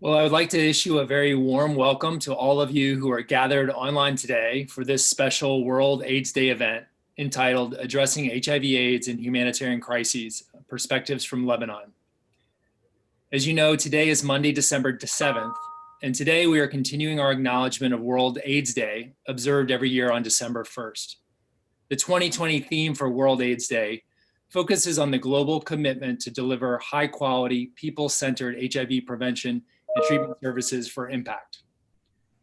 Well, I would like to issue a very warm welcome to all of you who are gathered online today for this special World AIDS Day event entitled Addressing HIV/AIDS and Humanitarian Crises, Perspectives from Lebanon. As you know, today is Monday, December 7th, and today we are continuing our acknowledgement of World AIDS Day, observed every year on December 1st. The 2020 theme for World AIDS Day focuses on the global commitment to deliver high-quality, people-centered HIV prevention and treatment services for impact.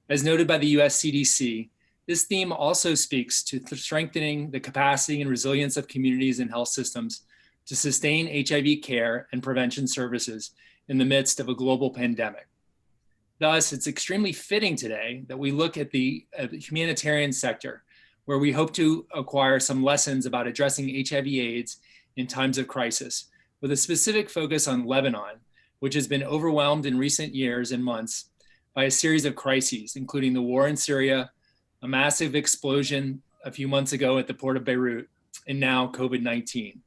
As noted by the US CDC, this theme also speaks to strengthening the capacity and resilience of communities and health systems to sustain HIV care and prevention services in the midst of a global pandemic. Thus, it's extremely fitting today that we look at the humanitarian sector, where we hope to acquire some lessons about addressing HIV/AIDS in times of crisis, with a specific focus on Lebanon, which has been overwhelmed in recent years and months by a series of crises, including the war in Syria, a massive explosion a few months ago at the port of Beirut, and now COVID-19.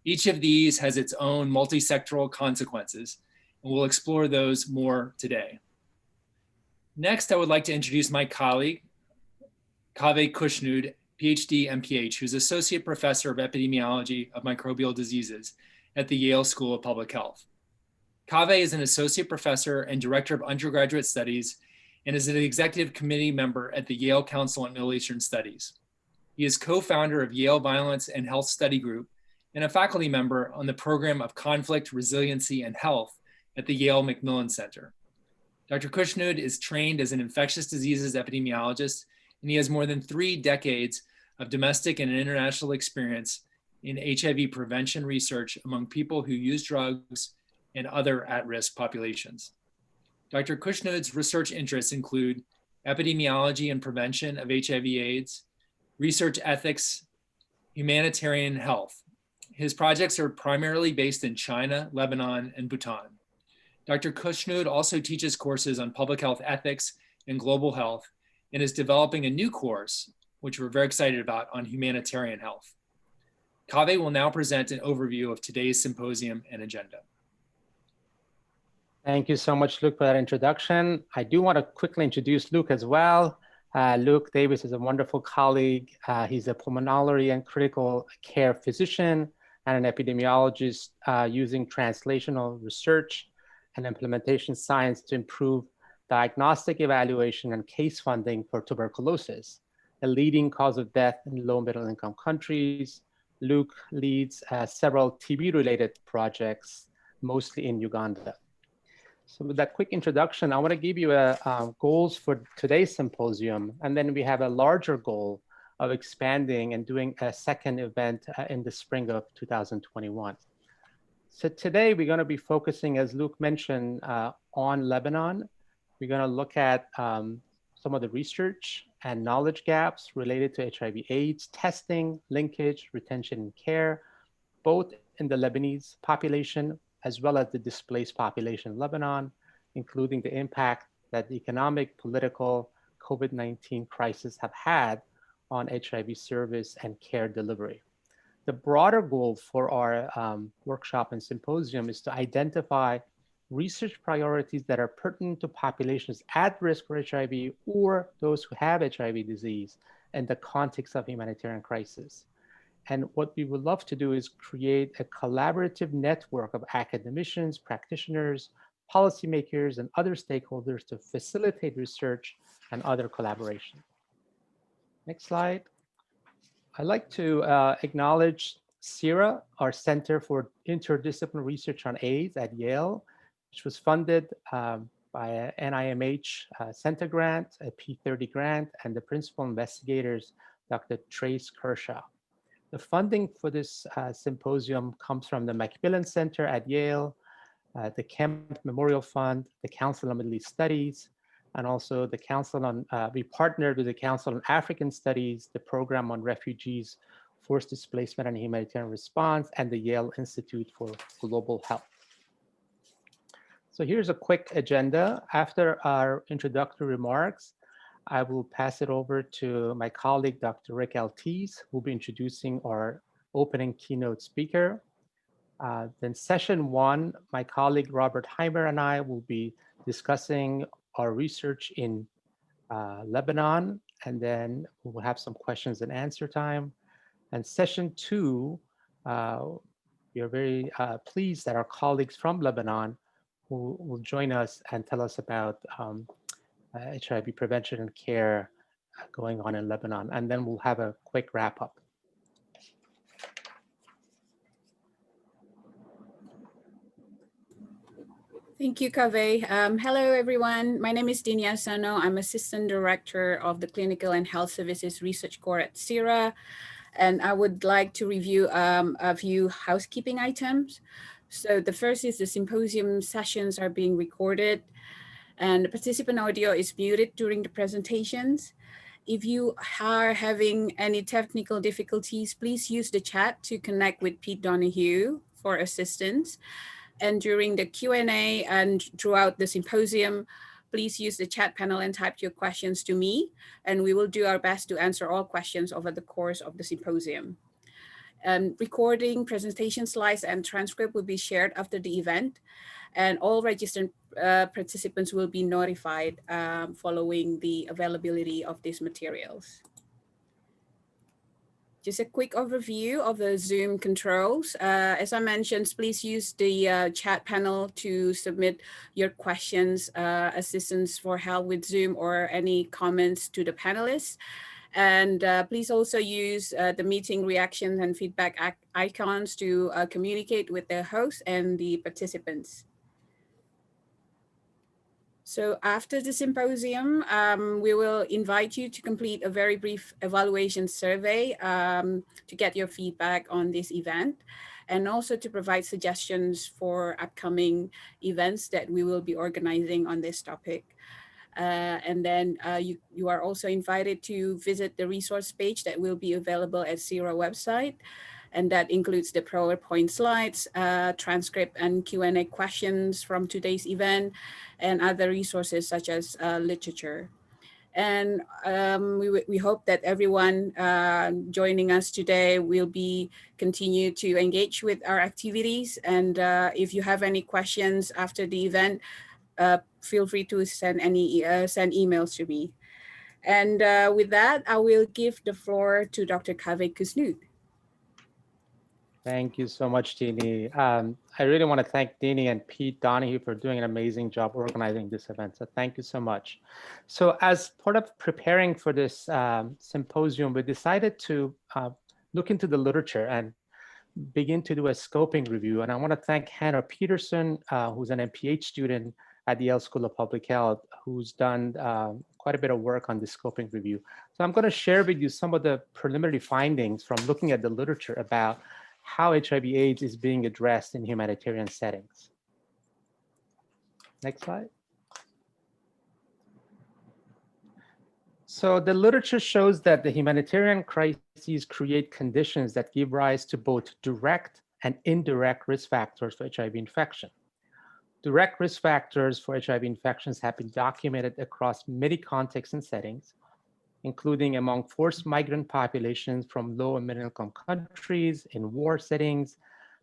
Each of these has its own multi-sectoral consequences, and we'll explore those more today. Next, I would like to introduce my colleague, Kaveh Kushnud, PhD, MPH, who's Associate Professor of Epidemiology of Microbial Diseases at the Yale School of Public Health. Kaveh is an Associate Professor and Director of Undergraduate Studies and is an Executive Committee member at the Yale Council on Middle Eastern Studies. He is co-founder of Yale Violence and Health Study Group and a faculty member on the Program of Conflict, Resiliency, and Health at the Yale MacMillan Center. Dr. Kushnud is trained as an infectious diseases epidemiologist, and he has more than 3 decades of domestic and international experience in HIV prevention research among people who use drugs and other at-risk populations. Dr. Kushnud's research interests include epidemiology and prevention of HIV/AIDS, research ethics, humanitarian health. His projects are primarily based in China, Lebanon, and Bhutan. Dr. Kushnud also teaches courses on public health ethics and global health, and is developing a new course, which we're very excited about, on humanitarian health. Kaveh will now present an overview of today's symposium and agenda. Thank you so much, Luke, for that introduction. I do want to quickly introduce Luke as well. Luke Davis is a wonderful colleague. He's a pulmonology and critical care physician and an epidemiologist using translational research and implementation science to improve diagnostic evaluation and case funding for tuberculosis, a leading cause of death in low middle income countries. Luke leads several TB-related projects, mostly in Uganda. So with that quick introduction, I want to give you goals for today's symposium, and then we have a larger goal of expanding and doing a second event in the spring of 2021. So today we're going to be focusing, as Luke mentioned, on Lebanon. We're going to look at some of the research and knowledge gaps related to HIV/AIDS testing, linkage, retention, and care, both in the Lebanese population as well as the displaced population in Lebanon, including the impact that the economic, political, COVID-19 crisis have had on HIV service and care delivery. The broader goal for our workshop and symposium is to identify research priorities that are pertinent to populations at risk for HIV or those who have HIV disease in the context of humanitarian crisis. And what we would love to do is create a collaborative network of academicians, practitioners, policymakers, and other stakeholders to facilitate research and other collaboration. Next slide. I'd like to acknowledge CIRA, our Center for Interdisciplinary Research on AIDS at Yale, which was funded by an NIMH Center grant, a P30 grant, and the principal investigators, Dr. Trace Kershaw. The funding for this symposium comes from the MacMillan Center at Yale, the Kempf Memorial Fund, the Council on Middle East Studies, and also the Council on, we partnered with the Council on African Studies, the Program on Refugees, Forced Displacement and Humanitarian Response, and the Yale Institute for Global Health. So here's a quick agenda. After our introductory remarks, I will pass it over to my colleague, Dr. Rick Altiz, who will be introducing our opening keynote speaker. Then session 1, my colleague, Robert Heimer, and I will be discussing our research in Lebanon, and then we'll have some questions and answer time. And session 2, we are very pleased that our colleagues from Lebanon will join us and tell us about HIV prevention and care going on in Lebanon. And then we'll have a quick wrap up. Thank you, Kaveh. Hello, everyone. My name is Dinia Sano. I'm Assistant Director of the Clinical and Health Services Research Core at CIRA. And I would like to review a few housekeeping items. So the first is the symposium sessions are being recorded and the participant audio is muted during the presentations. If you are having any technical difficulties, please use the chat to connect with Pete Donahue for assistance. And during the Q&A and throughout the symposium, please use the chat panel and type your questions to me, and we will do our best to answer all questions over the course of the symposium. Recording, presentation slides, and transcript will be shared after the event, and all registered participants will be notified following the availability of these materials. Just a quick overview of the Zoom controls. As I mentioned, please use the chat panel to submit your questions, assistance for help with Zoom, or any comments to the panelists. And please also use the meeting reactions and feedback icons to communicate with the host and the participants. So after the symposium, we will invite you to complete a very brief evaluation survey to get your feedback on this event, and also to provide suggestions for upcoming events that we will be organizing on this topic. And then you are also invited to visit the resource page that will be available at CIRA website. And that includes the PowerPoint slides, transcript and Q&A questions from today's event, and other resources such as literature. And we hope that everyone joining us today will continue to engage with our activities. And if you have any questions after the event, feel free to send emails to me. And with that, I will give the floor to Dr. Kaveh Kusnut. Thank you so much, Dini. I really want to thank Dini and Pete Donahue for doing an amazing job organizing this event. So thank you so much. So as part of preparing for this symposium, we decided to look into the literature and begin to do a scoping review. And I want to thank Hannah Peterson, who's an MPH student at the Yale School of Public Health, who's done quite a bit of work on this scoping review. So I'm going to share with you some of the preliminary findings from looking at the literature about how HIV/AIDS is being addressed in humanitarian settings. Next slide. So the literature shows that the humanitarian crises create conditions that give rise to both direct and indirect risk factors for HIV infection. Direct risk factors for HIV infections have been documented across many contexts and settings, including among forced migrant populations from low and middle income countries, in war settings,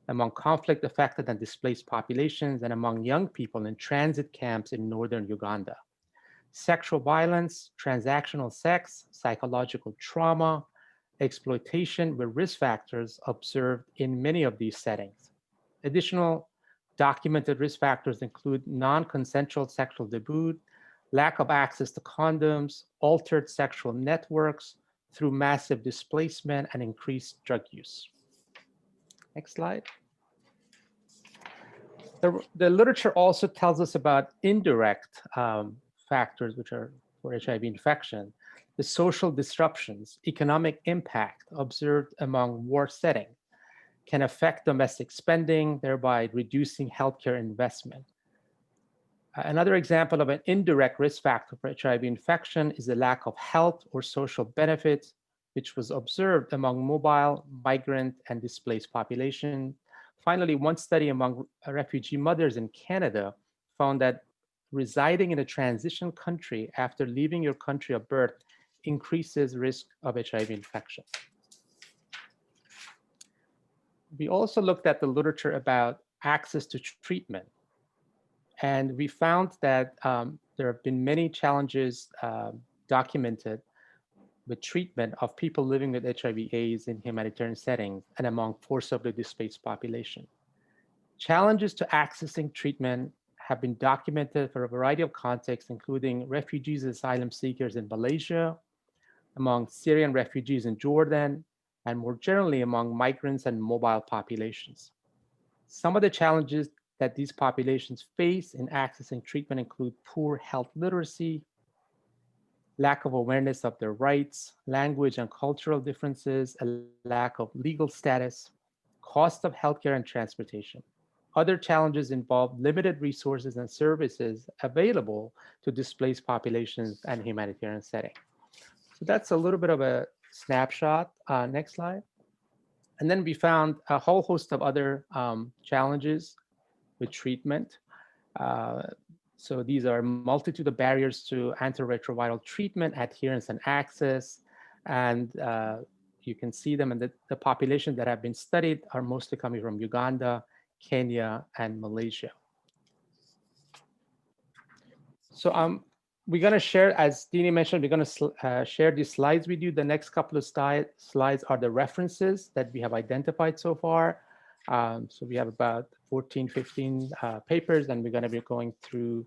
among conflict affected and displaced populations, and among young people in transit camps in northern Uganda. Sexual violence, transactional sex, psychological trauma, exploitation were risk factors observed in many of these settings. Additional documented risk factors include non-consensual sexual debut, lack of access to condoms, altered sexual networks through massive displacement, and increased drug use. Next slide. The literature also tells us about indirect factors which are for HIV infection, the social disruptions, economic impact observed among war settings can affect domestic spending, thereby reducing healthcare investment. Another example of an indirect risk factor for HIV infection is the lack of health or social benefits, which was observed among mobile, migrant, and displaced populations. Finally, one study among refugee mothers in Canada found that residing in a transition country after leaving your country of birth increases risk of HIV infection. We also looked at the literature about access to treatment. And we found that there have been many challenges documented with treatment of people living with HIV/AIDS in humanitarian settings and among forcibly displaced population. Challenges to accessing treatment have been documented for a variety of contexts, including refugees and asylum seekers in Malaysia, among Syrian refugees in Jordan, and more generally among migrants and mobile populations. Some of the challenges that these populations face in accessing treatment include poor health literacy, lack of awareness of their rights, language and cultural differences, a lack of legal status, cost of healthcare and transportation. Other challenges involve limited resources and services available to displaced populations and humanitarian setting. So that's a little bit of a snapshot. Next slide. And then we found a whole host of other challenges with treatment. So these are a multitude of barriers to antiretroviral treatment, adherence, and access. And you can see them, and the population that have been studied are mostly coming from Uganda, Kenya, and Malaysia. So we're going to share, as Dini mentioned, we're going to share these slides with you. The next couple of slides are the references that we have identified so far. So we have about 14, 15 papers, and we're going to be going through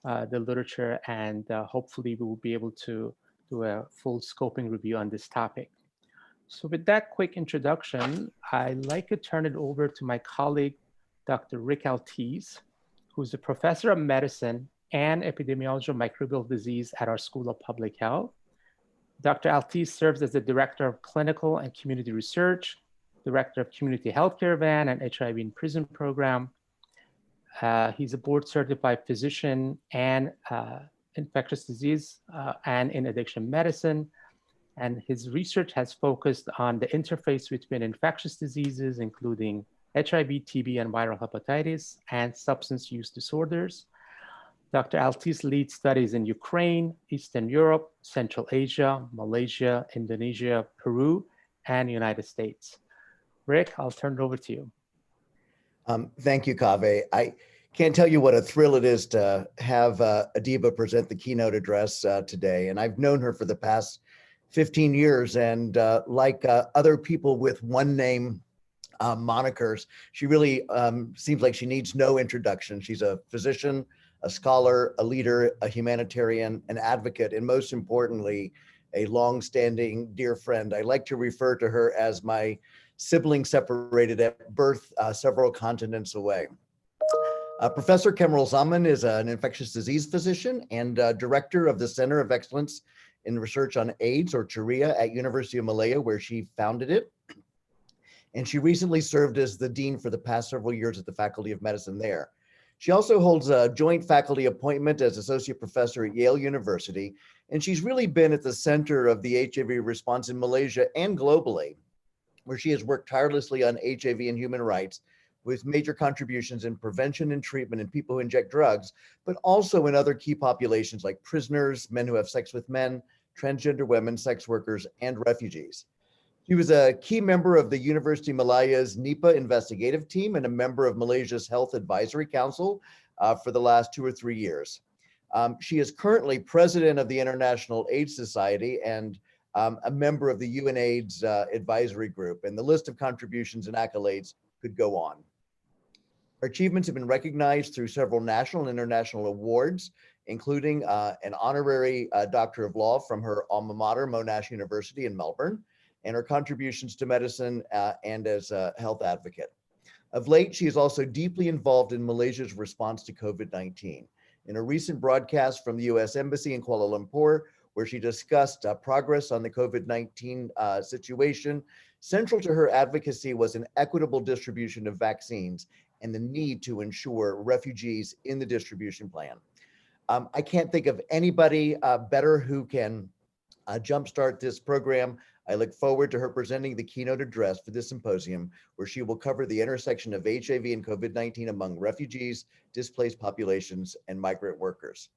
the literature, and hopefully we will be able to do a full scoping review on this topic. So with that quick introduction, I'd like to turn it over to my colleague, Dr. Rick Altiz, who's a professor of medicine and epidemiology of microbial disease at our School of Public Health. Dr. Altiz serves as the Director of Clinical and Community Research, Director of Community Healthcare Van and HIV in Prison Program. He's a board-certified physician and infectious disease and in addiction medicine. And his research has focused on the interface between infectious diseases, including HIV, TB, and viral hepatitis, and substance use disorders. Dr. Altiz leads studies in Ukraine, Eastern Europe, Central Asia, Malaysia, Indonesia, Peru, and the United States. Rick, I'll turn it over to you. Thank you, Kaveh. I can't tell you what a thrill it is to have Adiba present the keynote address today. And I've known her for the past 15 years. And like other people with one name monikers, she really seems like she needs no introduction. She's a physician, a scholar, a leader, a humanitarian, an advocate, and most importantly, a longstanding dear friend. I like to refer to her as my sibling separated at birth several continents away. Professor Kemal Zaman is an infectious disease physician and director of the Center of Excellence in Research on AIDS, or CIRA, at University of Malaya, where she founded it. And she recently served as the dean for the past several years at the Faculty of Medicine there. She also holds a joint faculty appointment as associate professor at Yale University, and she's really been at the center of the HIV response in Malaysia and globally, where she has worked tirelessly on HIV and human rights, with major contributions in prevention and treatment in people who inject drugs, but also in other key populations like prisoners, men who have sex with men, transgender women, sex workers, and refugees. She was a key member of the University of Malaya's NIPA investigative team and a member of Malaysia's Health Advisory Council for the last 2 or 3 years. She is currently president of the International AIDS Society and a member of the UNAIDS advisory group, and the list of contributions and accolades could go on. Her achievements have been recognized through several national and international awards, including an honorary Doctor of Law from her alma mater, Monash University in Melbourne, and her contributions to medicine and as a health advocate. Of late, she is also deeply involved in Malaysia's response to COVID-19. In a recent broadcast from the US Embassy in Kuala Lumpur, where she discussed progress on the COVID-19 situation, central to her advocacy was an equitable distribution of vaccines and the need to ensure refugees in the distribution plan. I can't think of anybody better who can jumpstart this program. I look forward to her presenting the keynote address for this symposium, where she will cover the intersection of HIV and COVID-19 among refugees, displaced populations, and migrant workers.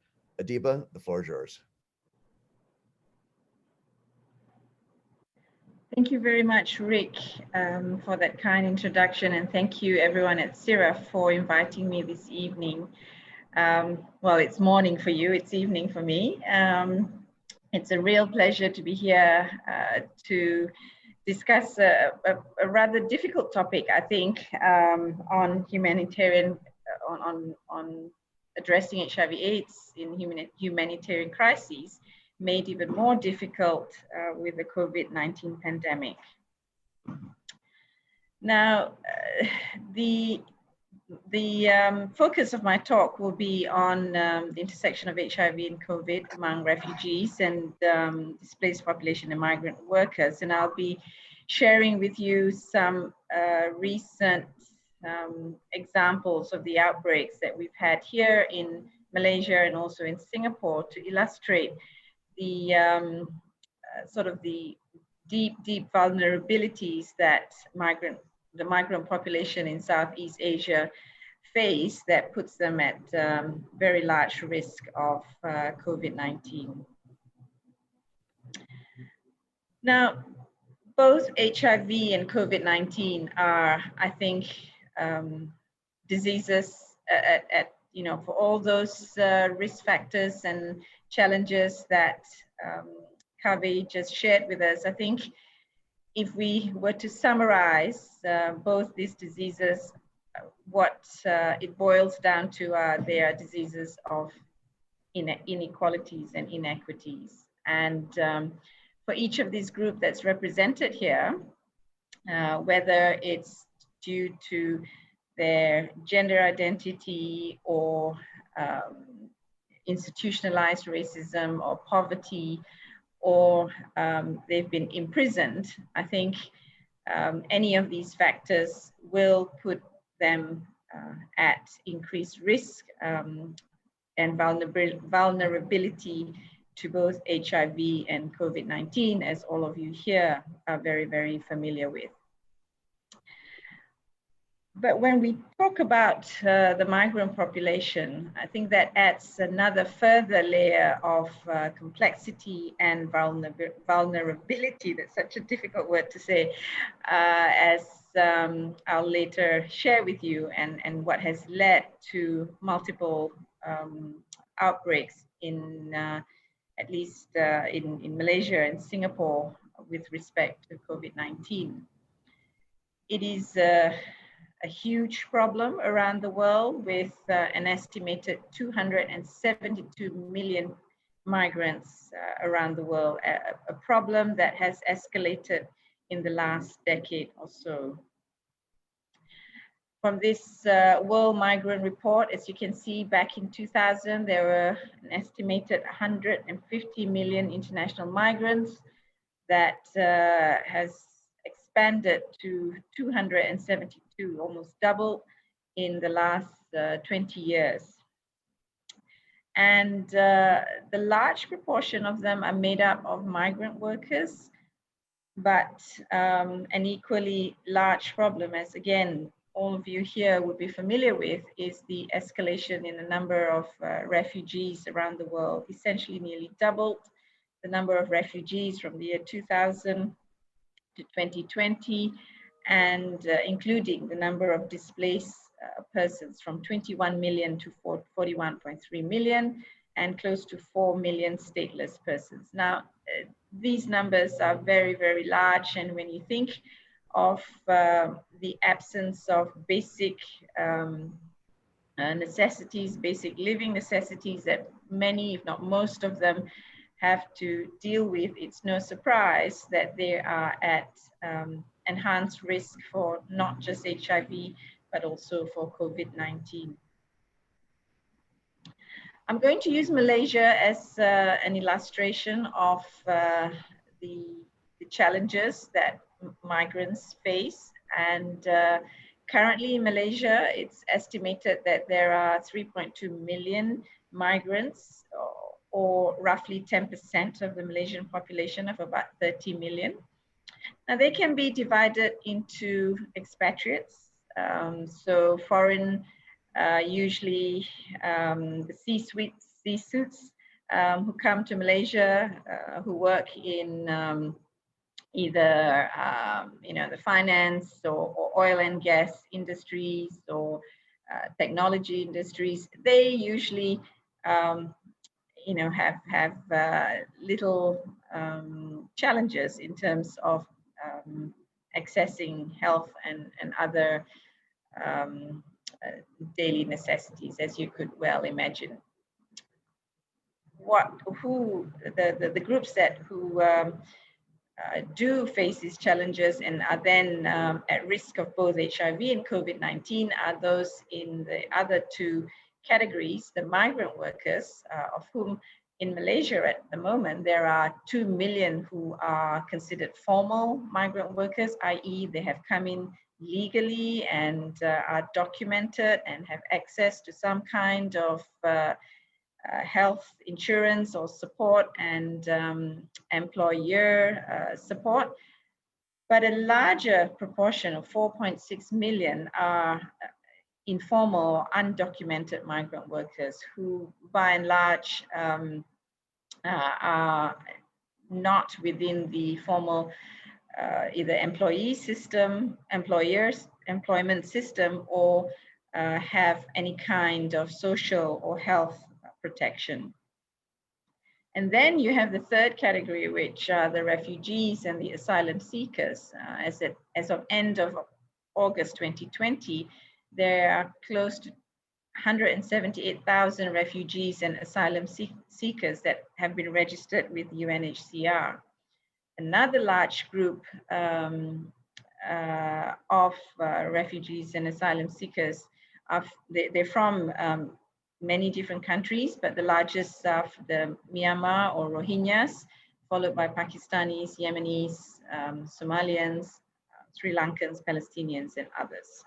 Adiba, the floor is yours. Thank you very much, Rick, for that kind introduction, and thank you everyone at CIRA for inviting me this evening. Well, it's morning for you, it's evening for me. It's a real pleasure to be here to discuss a rather difficult topic, I think, on humanitarian, on addressing HIV/AIDS in humanitarian crises, made even more difficult with the COVID-19 pandemic. Now, the focus of my talk will be on the intersection of HIV and COVID among refugees and displaced population and migrant workers. And I'll be sharing with you some recent examples of the outbreaks that we've had here in Malaysia and also in Singapore to illustrate the sort of the deep vulnerabilities that the migrant population in Southeast Asia face that puts them at very large risk of COVID-19. Now, both HIV and COVID-19 are, I think, diseases for all those risk factors and challenges that Kaveh just shared with us. I think if we were to summarize both these diseases, what it boils down to are they are diseases of inequalities and inequities. And for each of these groups that's represented here, whether it's due to their gender identity or institutionalized racism or poverty, or they've been imprisoned, I think any of these factors will put them at increased risk and vulnerability to both HIV and COVID-19, as all of you here are very, very familiar with. But when we talk about the migrant population, I think that adds another further layer of complexity and vulnerability. That's such a difficult word to say, as I'll later share with you, and what has led to multiple outbreaks in at least in Malaysia and Singapore with respect to COVID-19. It is a huge problem around the world with an estimated 272 million migrants around the world, a problem that has escalated in the last decade or so. From this World Migrant Report, as you can see, back in 2000, there were an estimated 150 million international migrants. That has expanded to 272, almost double in the last 20 years. And the large proportion of them are made up of migrant workers, but an equally large problem, as again, all of you here would be familiar with, is the escalation in the number of refugees around the world, essentially nearly doubled the number of refugees from the year 2000 to 2020, and including the number of displaced persons from 21 million to 41.3 million, and close to 4 million stateless persons. Now, these numbers are very, very large, and when you think of the absence of basic necessities, basic living necessities that many, if not most of them, have to deal with, it's no surprise that they are at enhanced risk for not just HIV, but also for COVID-19. I'm going to use Malaysia as an illustration of the challenges that migrants face. And currently in Malaysia, it's estimated that there are 3.2 million migrants, or roughly 10% of the Malaysian population of about 30 million. Now they can be divided into expatriates, so foreign, usually the C-suits who come to Malaysia, who work in either the finance or oil and gas industries, or technology industries, they usually have little challenges in terms of accessing health and other daily necessities, as you could well imagine. The groups who do face these challenges and are then at risk of both HIV and COVID-19 are those in the other two categories, the migrant workers, of whom in Malaysia at the moment, there are 2 million who are considered formal migrant workers, i.e. they have come in legally and are documented and have access to some kind of health insurance or support and employer support. But a larger proportion of 4.6 million are informal or undocumented migrant workers who by and large are not within the formal either employee system, employment system, or have any kind of social or health protection. And then you have the third category, which are the refugees and the asylum seekers. As of end of August 2020, there are close to 178,000 refugees and asylum seekers that have been registered with UNHCR. Another large group of refugees and asylum seekers, they're from many different countries, but the largest are the Myanmar or Rohingyas, followed by Pakistanis, Yemenis, Somalians, Sri Lankans, Palestinians, and others.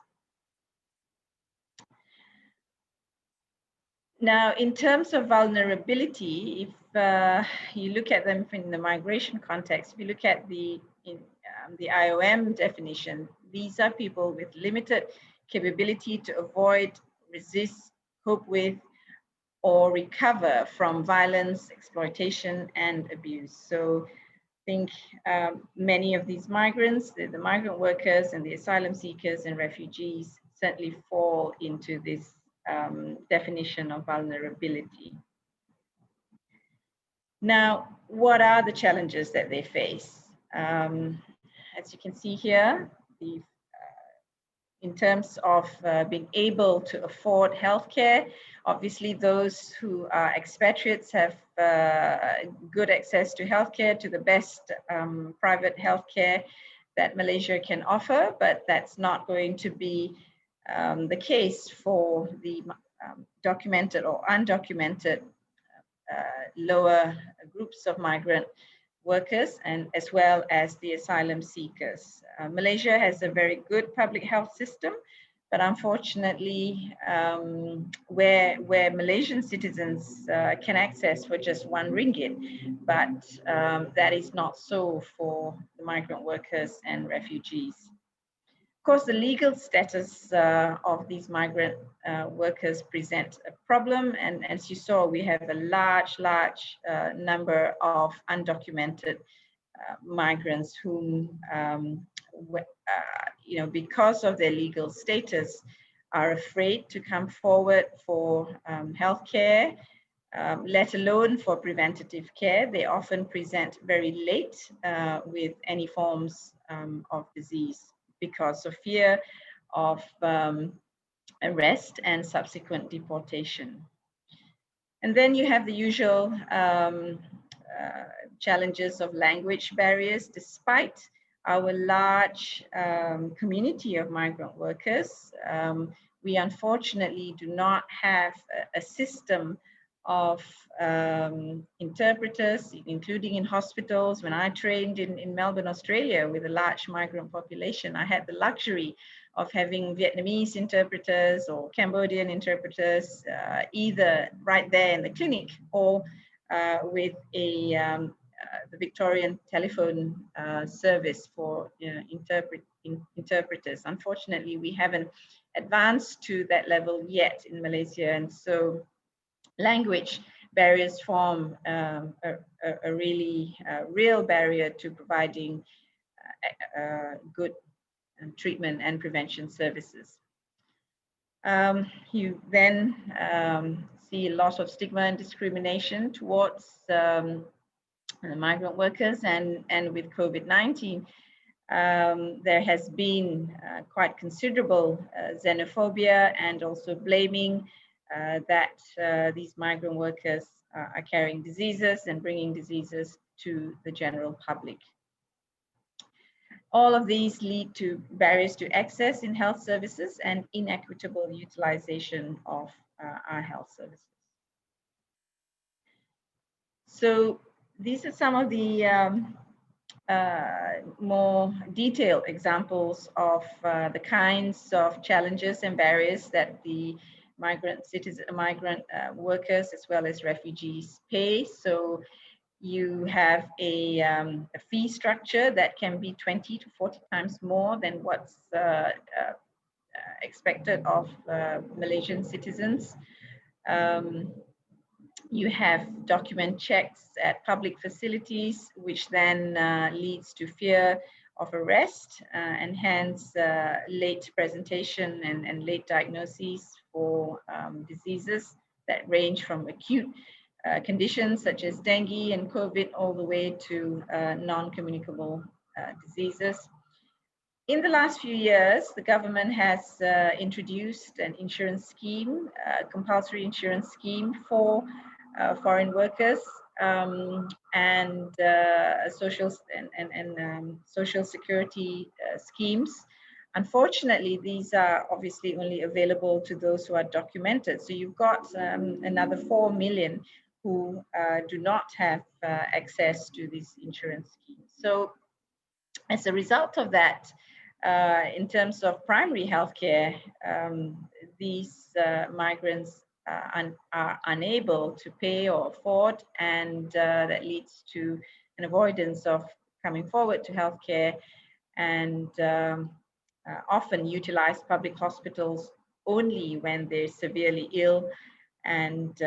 Now, in terms of vulnerability, if you look at them in the migration context, if you look at the IOM definition, these are people with limited capability to avoid, resist, cope with, or recover from violence, exploitation, and abuse. So I think many of these migrants, the migrant workers and the asylum seekers and refugees certainly fall into this definition of vulnerability. Now, what are the challenges that they face? As you can see here, in terms of being able to afford healthcare, obviously those who are expatriates have good access to healthcare, to the best private healthcare that Malaysia can offer, but that's not going to be the case for the documented or undocumented lower groups of migrant workers, and as well as the asylum seekers. Malaysia has a very good public health system, but unfortunately, where Malaysian citizens can access for just RM1, but that is not so for the migrant workers and refugees. Of course, the legal status of these migrant workers present a problem, and as you saw, we have a large number of undocumented migrants whom, because of their legal status, are afraid to come forward for healthcare, let alone for preventative care. They often present very late with any forms of disease, because of fear of arrest and subsequent deportation. And then you have the usual challenges of language barriers. Despite our large community of migrant workers, we unfortunately do not have a system of interpreters, including in hospitals. When I trained in Melbourne, Australia, with a large migrant population, I had the luxury of having Vietnamese interpreters or Cambodian interpreters, either right there in the clinic or with the Victorian telephone service for interpreters. Unfortunately, we haven't advanced to that level yet in Malaysia, and so language barriers form a really real barrier to providing good treatment and prevention services. You then see a lot of stigma and discrimination towards the migrant workers, and with COVID-19, there has been quite considerable xenophobia and also blaming that these migrant workers are carrying diseases and bringing diseases to the general public. All of these lead to barriers to access in health services and inequitable utilization of our health services. So these are some of the more detailed examples of the kinds of challenges and barriers that the migrant workers as well as refugees face. So you have a fee structure that can be 20 to 40 times more than what's expected of Malaysian citizens. You have document checks at public facilities, which then leads to fear of arrest and hence late presentation and late diagnoses for diseases that range from acute conditions such as dengue and COVID all the way to non-communicable diseases. In the last few years, the government has introduced an insurance scheme, compulsory insurance scheme for foreign workers and social security schemes. Unfortunately, these are obviously only available to those who are documented. So you've got another 4 million who do not have access to these insurance schemes. So as a result of that, in terms of primary healthcare, these migrants are unable to pay or afford, and that leads to an avoidance of coming forward to healthcare, and often utilize public hospitals only when they're severely ill and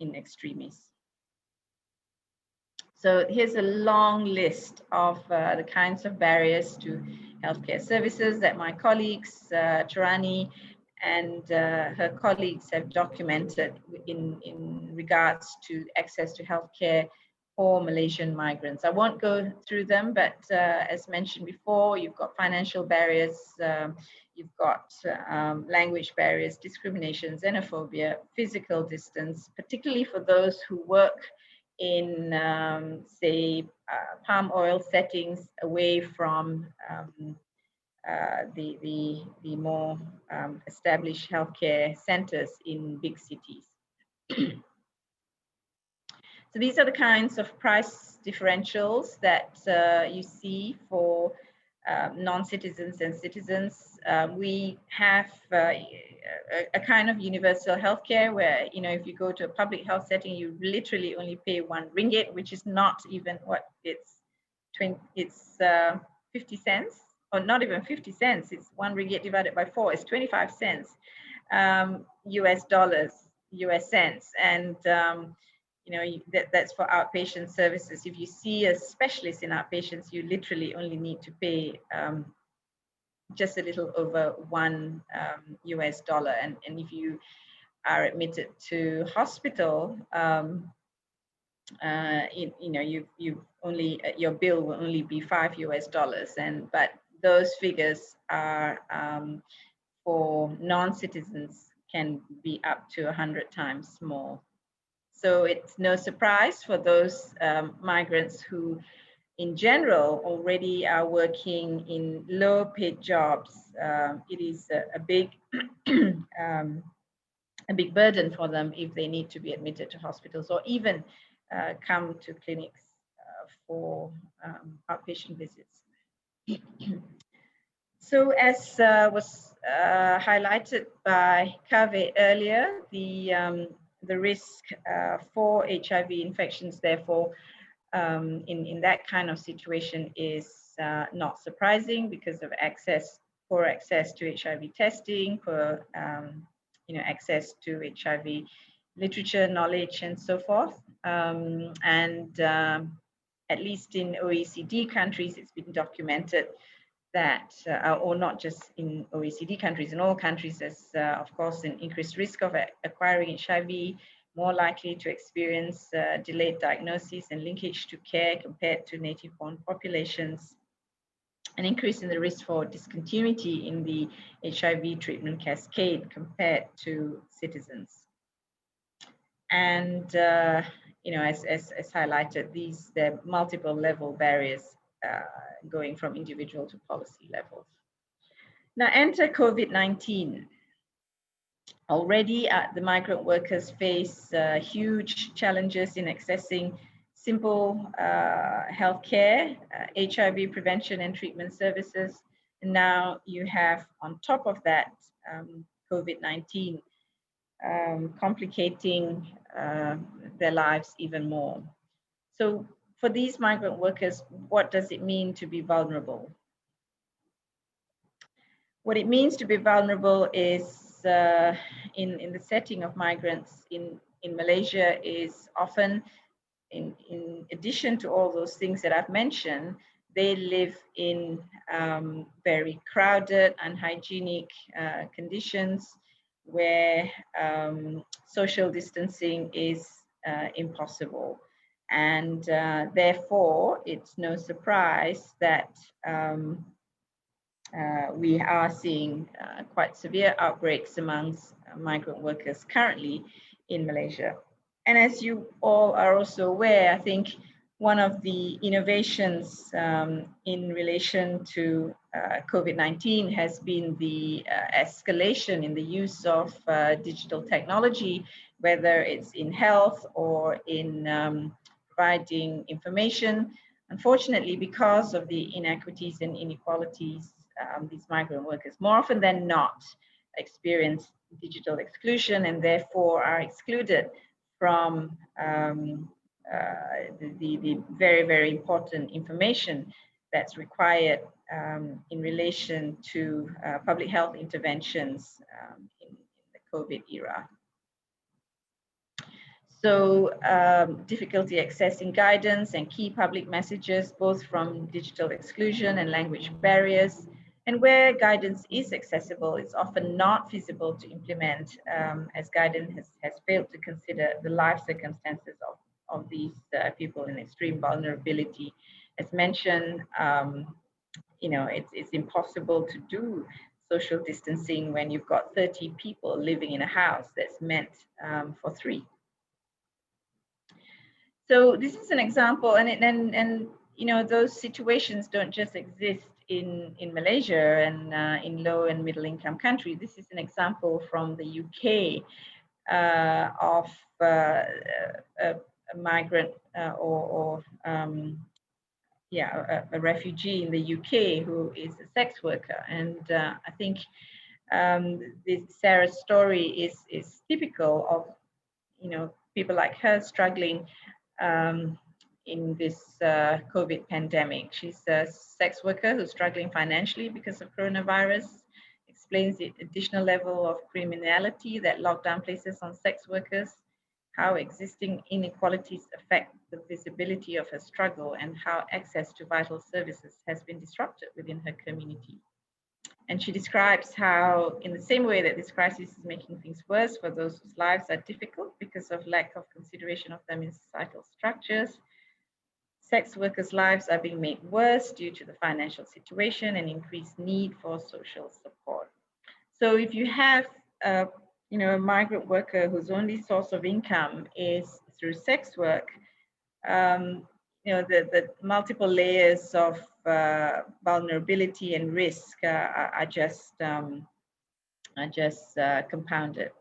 in extremis. So here's a long list of the kinds of barriers to healthcare services that my colleagues, Tarani and her colleagues, have documented in regards to access to healthcare for Malaysian migrants. I won't go through them, but as mentioned before, you've got financial barriers, you've got language barriers, discrimination, xenophobia, physical distance, particularly for those who work in, say, palm oil settings away from the more established healthcare centers in big cities. So these are the kinds of price differentials that you see for non-citizens and citizens. We have a kind of universal healthcare where, you know, if you go to a public health setting, you literally only pay 1 ringgit, which is not even what it's 50 cents, or not even 50 cents. It's 1 ringgit divided by 4 is 25 cents, US dollars, US cents. And you know, that's for outpatient services. If you see a specialist in outpatients, you literally only need to pay just a little over $1 US. And if you are admitted to hospital, you know, you only, your bill will only be $5 US. But those figures are for non-citizens can be up to 100 times more. So it's no surprise for those migrants who, in general, already are working in low-paid jobs. It is a big burden for them if they need to be admitted to hospitals or even come to clinics for outpatient visits. So as was highlighted by Kaveh earlier, the risk for HIV infections, therefore, in that kind of situation is not surprising because of poor access to HIV testing, poor you know, access to HIV literature, knowledge, and so forth. At least in OECD countries, it's been documented that, or not just in OECD countries, in all countries, there's of course an increased risk of acquiring HIV, more likely to experience delayed diagnosis and linkage to care compared to native-born populations, an increase in the risk for discontinuity in the HIV treatment cascade compared to citizens. And you know, as highlighted, there are multiple level barriers going from individual to policy levels. Now enter COVID-19. Already the migrant workers face huge challenges in accessing simple healthcare, HIV prevention and treatment services. And now you have on top of that COVID-19 complicating their lives even more. So for these migrant workers, what does it mean to be vulnerable? What it means to be vulnerable is in the setting of migrants in Malaysia is often, in addition to all those things that I've mentioned, they live in very crowded, unhygienic conditions where social distancing is impossible. And therefore, it's no surprise that we are seeing quite severe outbreaks amongst migrant workers currently in Malaysia. And as you all are also aware, I think one of the innovations in relation to COVID-19 has been the escalation in the use of digital technology, whether it's in health or in providing information. Unfortunately, because of the inequities and inequalities, these migrant workers more often than not experience digital exclusion and therefore are excluded from the very, very important information that's required in relation to public health interventions in the COVID era. So difficulty accessing guidance and key public messages, both from digital exclusion and language barriers. And where guidance is accessible, it's often not feasible to implement as guidance has failed to consider the life circumstances of these people in extreme vulnerability. As mentioned, you know, it's impossible to do social distancing when you've got 30 people living in a house that's meant for 3. So this is an example, and you know, those situations don't just exist in Malaysia and in low and middle income countries. This is an example from the UK of a migrant or a refugee in the UK who is a sex worker, and I think this Sarah's story is typical of, you know, people like her struggling in this COVID pandemic. She's a sex worker who's struggling financially because of coronavirus, explains the additional level of criminality that lockdown places on sex workers, how existing inequalities affect the visibility of her struggle, and how access to vital services has been disrupted within her community. And she describes how, in the same way that this crisis is making things worse for those whose lives are difficult because of lack of consideration of them in societal structures, sex workers' lives are being made worse due to the financial situation and increased need for social support. So if you have you know, a migrant worker whose only source of income is through sex work, you know, the multiple layers of vulnerability and risk are just compounded.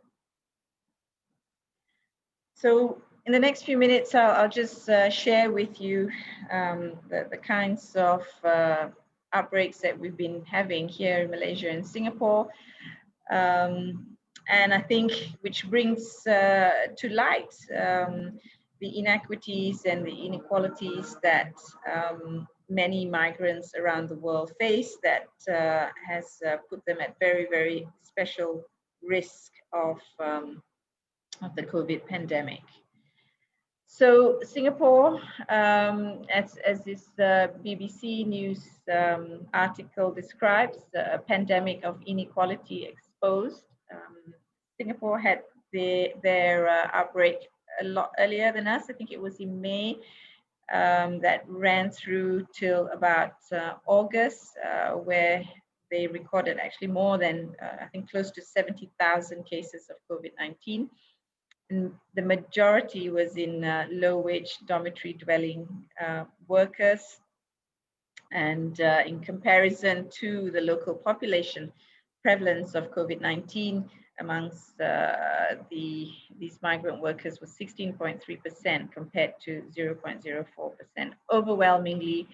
So in the next few minutes, I'll just share with you the kinds of outbreaks that we've been having here in Malaysia and Singapore. And I think which brings to light the inequities and the inequalities that many migrants around the world face, that has put them at very, very special risk of the COVID pandemic. So Singapore, as this BBC News article describes, a pandemic of inequality exposed. Singapore had their outbreak a lot earlier than us. I think it was in May, that ran through till about August, where they recorded actually more than, I think, close to 70,000 cases of COVID-19. And the majority was in low-wage dormitory dwelling workers. And in comparison to the local population, prevalence of COVID-19 amongst these migrant workers was 16.3% compared to 0.04%. Overwhelmingly,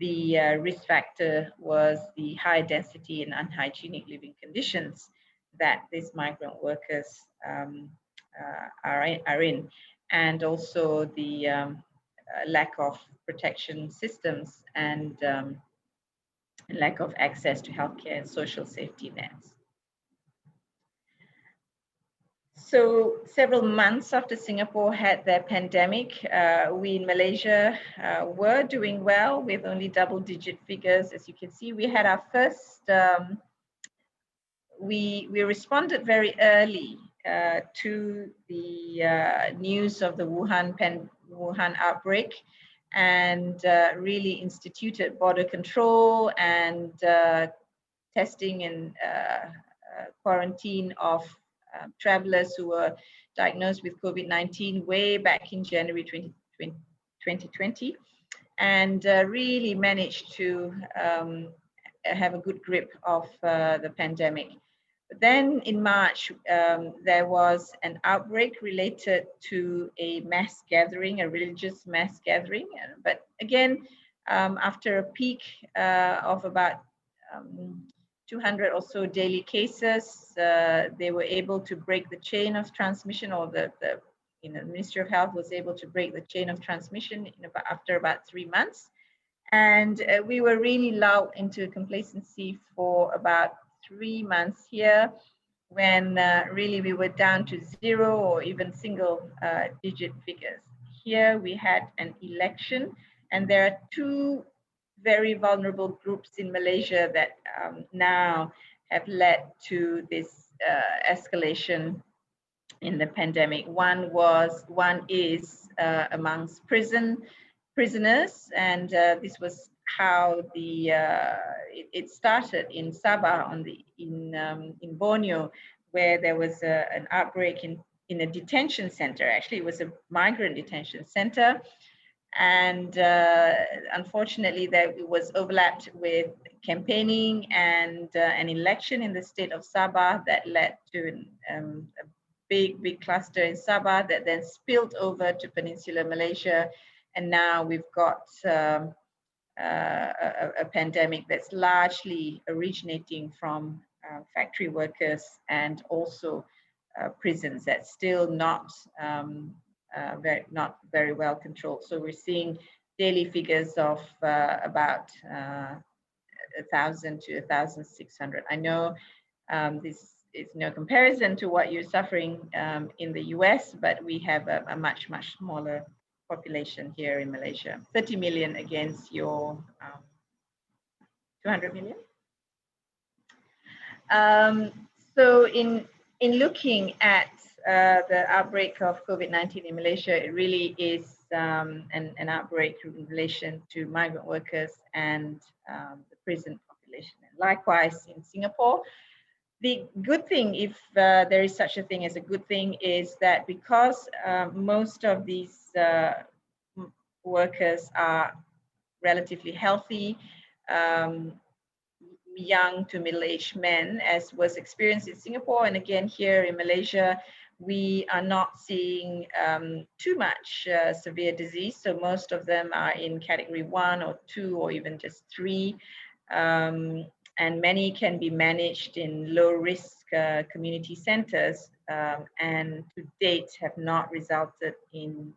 the risk factor was the high density and unhygienic living conditions that these migrant workers are in, and also the lack of protection systems and lack of access to healthcare and social safety nets. So several months after Singapore had their pandemic, we in Malaysia were doing well with only double-digit figures. As you can see, we had our first, we responded very early to the news of the Wuhan outbreak, and really instituted border control and testing and quarantine of travelers who were diagnosed with COVID-19 way back in January 2020, and really managed to have a good grip of the pandemic. But then in March, there was an outbreak related to a mass gathering, a religious mass gathering. But again, after a peak of about 200 or so daily cases, they were able to break the chain of transmission, or the Ministry of Health was able to break the chain of transmission after about 3 months. And we were really lulled into complacency for about 3 months here, when really we were down to 0 or even single digit figures. Here we had an election, and there are 2 very vulnerable groups in Malaysia that now have led to this escalation in the pandemic. One is amongst prisoners, and this was how it started in Sabah in Borneo, where there was an outbreak in a detention center. Actually, it was a migrant detention center. And unfortunately, that it was overlapped with campaigning and an election in the state of Sabah that led to a big cluster in Sabah that then spilled over to Peninsular Malaysia. And now we've got a pandemic that's largely originating from factory workers and also prisons that's still not very well controlled. So we're seeing daily figures of about 1,000 to 1,600. I know this is no comparison to what you're suffering in the US, but we have a much smaller population here in Malaysia. 30 million against your 200 million. So in looking at the outbreak of COVID-19 in Malaysia, it really is an outbreak in relation to migrant workers and the prison population. And likewise in Singapore, the good thing, if there is such a thing as a good thing, is that because most of these workers are relatively healthy, young to middle-aged men, as was experienced in Singapore, and again here in Malaysia, we are not seeing too much severe disease. So most of them are in category 1 or 2 or even just 3. And many can be managed in low-risk community centers, and to date have not resulted in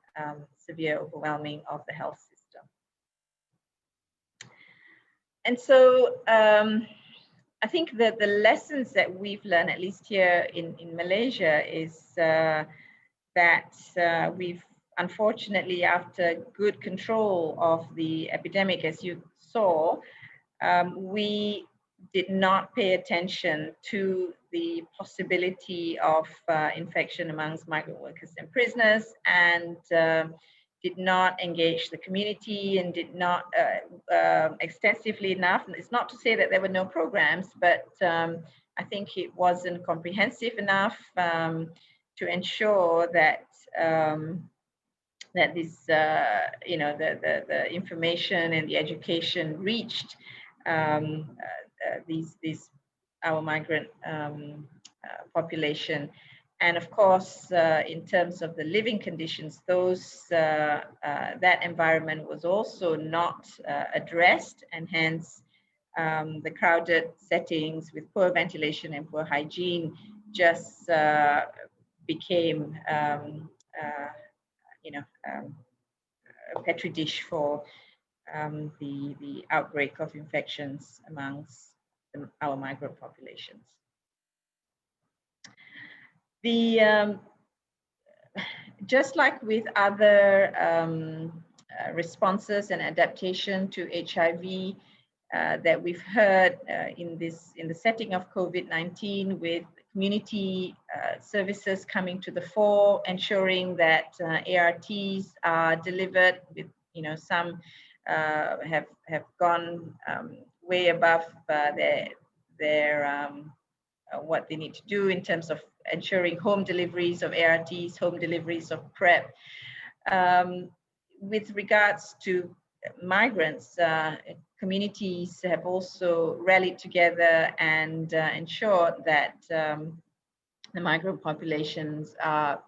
severe overwhelming of the health system. And so I think that the lessons that we've learned, at least here in Malaysia, is that we've unfortunately, after good control of the epidemic, as you saw, we did not pay attention to the possibility of infection amongst migrant workers and prisoners, and did not engage the community, and did not extensively enough. And it's not to say that there were no programs, but I think it wasn't comprehensive enough to ensure that that this, the information and the education reached our migrant population. And of course, in terms of the living conditions, that environment was also not addressed, and hence the crowded settings with poor ventilation and poor hygiene just became a petri dish for the outbreak of infections amongst our migrant populations. Just like with other responses and adaptation to HIV that we've heard in the setting of COVID-19, with community services coming to the fore, ensuring that ARTs are delivered with, some have gone way above their what they need to do in terms of ensuring home deliveries of ARTs, home deliveries of PrEP. With regards to migrants, communities have also rallied together and ensured that the migrant populations are,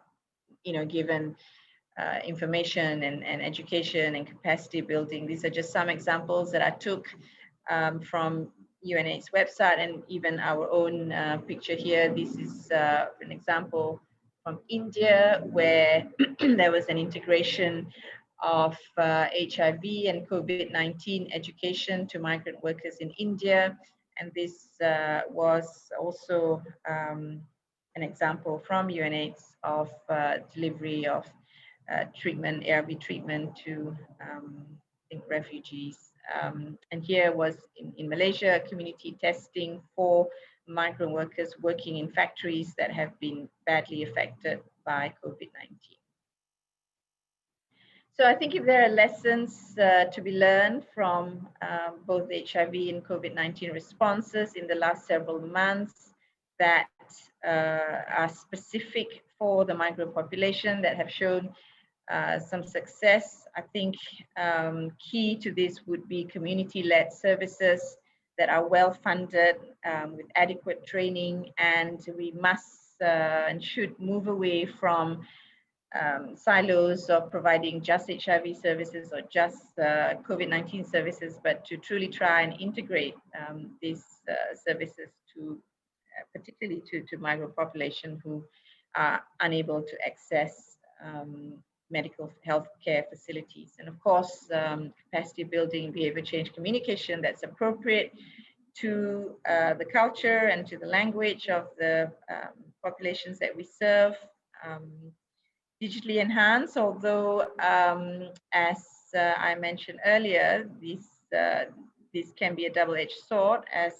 given information and education and capacity building. These are just some examples that I took from UNAIDS website, and even our own picture here. This is an example from India, where there was an integration of HIV and COVID-19 education to migrant workers in India. And this was also an example from UNAIDS of delivery of treatment, ARV treatment to refugees. And here was in Malaysia, community testing for migrant workers working in factories that have been badly affected by COVID-19. So I think if there are lessons to be learned from both the HIV and COVID-19 responses in the last several months that are specific for the migrant population, that have shown some success, I think key to this would be community-led services that are well-funded with adequate training, and we must and should move away from silos of providing just HIV services or just COVID-19 services, but to truly try and integrate these services to particularly to migrant population who are unable to access medical health care facilities. And of course, capacity building, behavior change communication that's appropriate to the culture and to the language of the populations that we serve. Digitally enhanced, although as I mentioned earlier, this can be a double-edged sword, as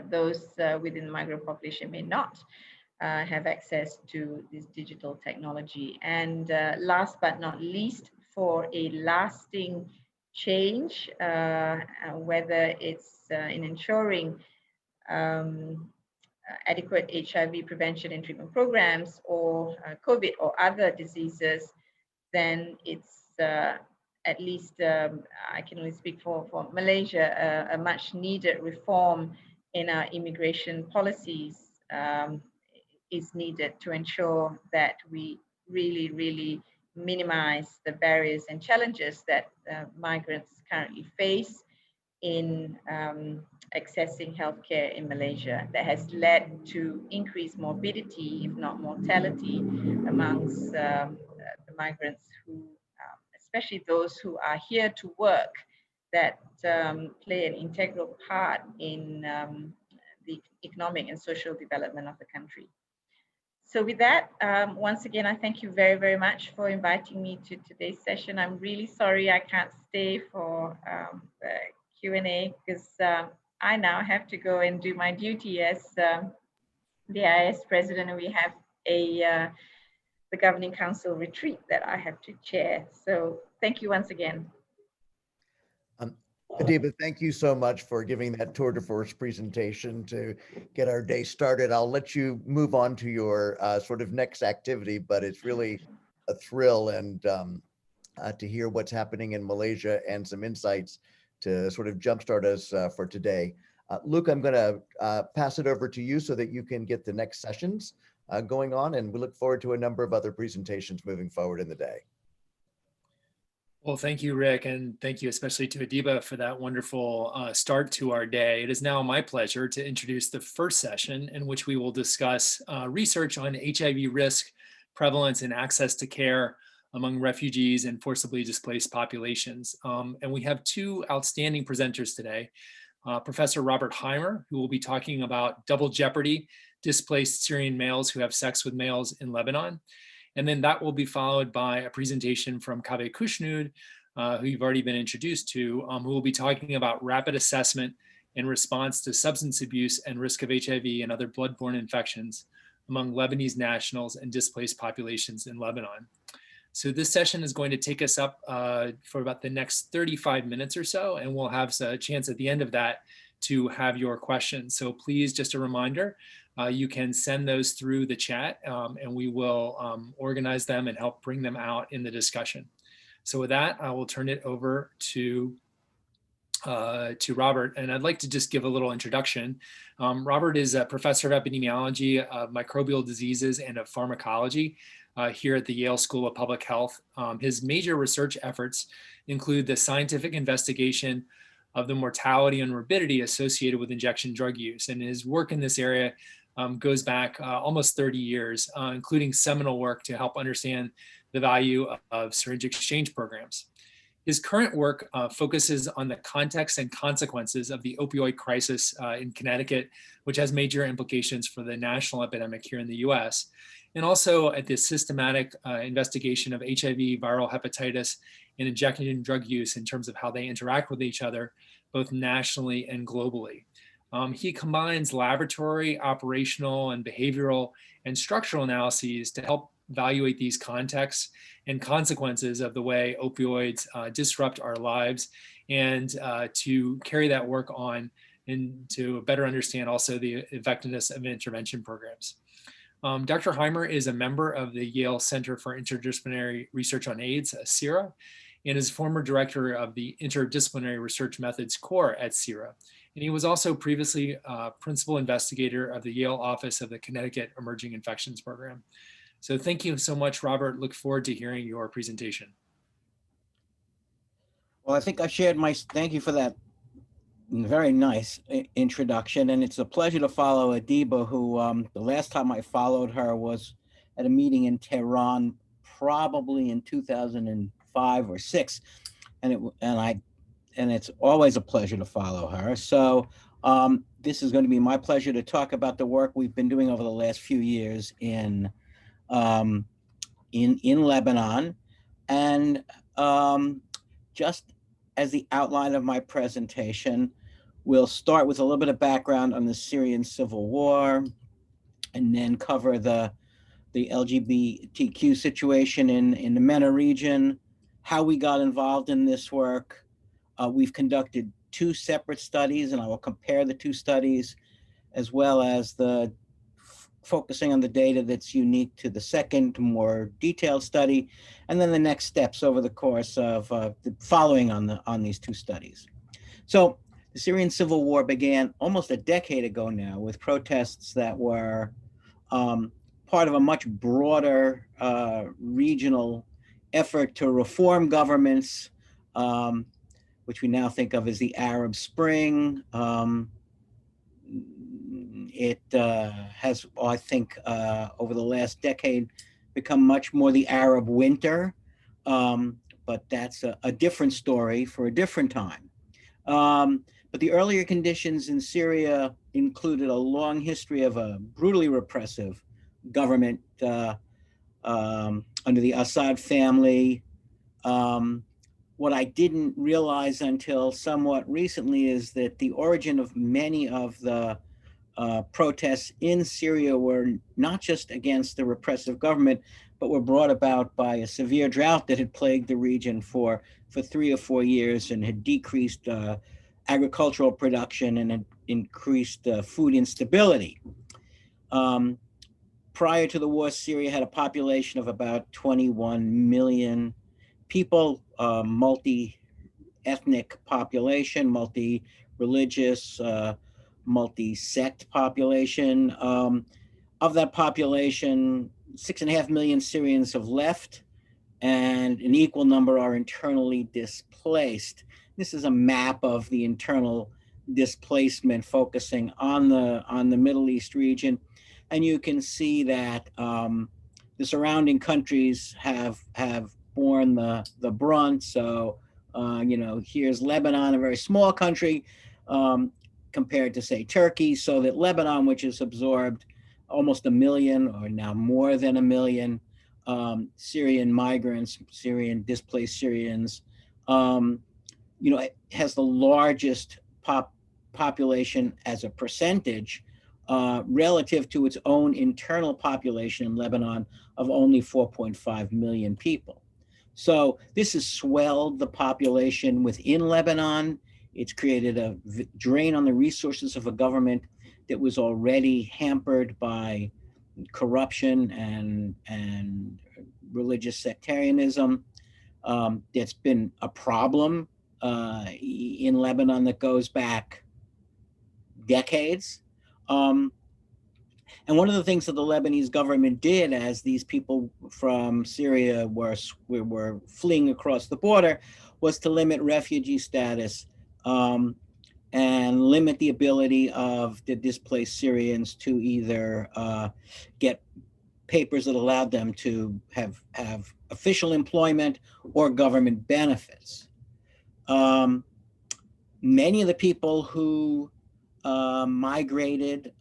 those within the migrant population may not have access to this digital technology. And last but not least, for a lasting change, whether it's in ensuring adequate HIV prevention and treatment programs, or COVID or other diseases, then it's at least, I can only speak for Malaysia, a much needed reform in our immigration policies is needed to ensure that we really minimize the barriers and challenges that migrants currently face in accessing healthcare in Malaysia, that has led to increased morbidity, if not mortality, amongst the migrants who, especially those who are here to work, that play an integral part in the economic and social development of the country. So with that, once again, I thank you very, very much for inviting me to today's session. I'm really sorry I can't stay for the Q&A because I now have to go and do my duty as the IIS president, and we have the Governing Council retreat that I have to chair. So thank you once again. Adiba, thank you so much for giving that tour de force presentation to get our day started. I'll let you move on to your sort of next activity, but it's really a thrill and to hear what's happening in Malaysia and some insights to sort of jumpstart us for today. Luke, I'm going to pass it over to you so that you can get the next sessions going on, and we look forward to a number of other presentations moving forward in the day. Well, thank you, Rick, and thank you especially to Adiba for that wonderful start to our day. It is now my pleasure to introduce the first session in which we will discuss research on HIV risk, prevalence, and access to care among refugees and forcibly displaced populations. And we have two outstanding presenters today. Professor Robert Heimer, who will be talking about double jeopardy, displaced Syrian males who have sex with males in Lebanon. And then that will be followed by a presentation from Kaveh Kushnud, who you've already been introduced to, who will be talking about rapid assessment in response to substance abuse and risk of HIV and other bloodborne infections among Lebanese nationals and displaced populations in Lebanon. So this session is going to take us up for about the next 35 minutes or so, and we'll have a chance at the end of that to have your questions. So please, just a reminder, you can send those through the chat and we will organize them and help bring them out in the discussion. So with that, I will turn it over to Robert, and I'd like to just give a little introduction. Robert is a professor of epidemiology, of microbial diseases, and of pharmacology here at the Yale School of Public Health. His major research efforts include the scientific investigation of the mortality and morbidity associated with injection drug use, and his work in this area goes back almost 30 years, including seminal work to help understand the value of syringe exchange programs. His current work focuses on the context and consequences of the opioid crisis in Connecticut, which has major implications for the national epidemic here in the US, and also at the systematic investigation of HIV, viral hepatitis, and injection drug use in terms of how they interact with each other, both nationally and globally. He combines laboratory, operational, and behavioral and structural analyses to help evaluate these contexts and consequences of the way opioids disrupt our lives, and to carry that work on and to better understand also the effectiveness of intervention programs. Dr. Heimer is a member of the Yale Center for Interdisciplinary Research on AIDS, CIRA, and is former director of the Interdisciplinary Research Methods Core at CIRA. And he was also previously principal investigator of the Yale Office of the Connecticut Emerging Infections Program. So thank you so much, Robert. Look forward to hearing your presentation. Well, I think I shared thank you for that very nice introduction. And it's a pleasure to follow Adiba, who the last time I followed her was at a meeting in Tehran, probably in 2005 or 6. And it's always a pleasure to follow her. So this is going to be my pleasure to talk about the work we've been doing over the last few years in Lebanon. And just as the outline of my presentation, we'll start with a little bit of background on the Syrian civil war, and then cover the LGBTQ situation in the MENA region, how we got involved in this work. We've conducted 2 separate studies, and I will compare the 2 studies, as well as focusing on the data that's unique to the second, more detailed study, and then the next steps over the course of following on these 2 studies. So the Syrian civil war began almost a decade ago now, with protests that were part of a much broader regional effort to reform governments, which we now think of as the Arab Spring. It has, I think, over the last decade, become much more the Arab Winter, but that's a different story for a different time. But the earlier conditions in Syria included a long history of a brutally repressive government under the Assad family. What I didn't realize until somewhat recently is that the origin of many of the protests in Syria were not just against the repressive government, but were brought about by a severe drought that had plagued the region for 3 or 4 years and had decreased agricultural production and had increased food instability. Prior to the war, Syria had a population of about 21 million people, multi-ethnic population, multi-religious, multi-sect population. Of that population, 6.5 million Syrians have left, and an equal number are internally displaced. This is a map of the internal displacement focusing on the Middle East region. And you can see that the surrounding countries have borne the brunt. So, here's Lebanon, a very small country compared to, say, Turkey. So that Lebanon, which has absorbed almost 1 million, or now more than 1 million, Syrian migrants, Syrian displaced Syrians, it has the largest population as a percentage relative to its own internal population in Lebanon of only 4.5 million people. So this has swelled the population within Lebanon. It's created a drain on the resources of a government that was already hampered by corruption and religious sectarianism. That's been a problem in Lebanon that goes back decades. And one of the things that the Lebanese government did as these people from Syria were fleeing across the border was to limit refugee status and limit the ability of the displaced Syrians to either get papers that allowed them to have official employment or government benefits. Many of the people who migrated,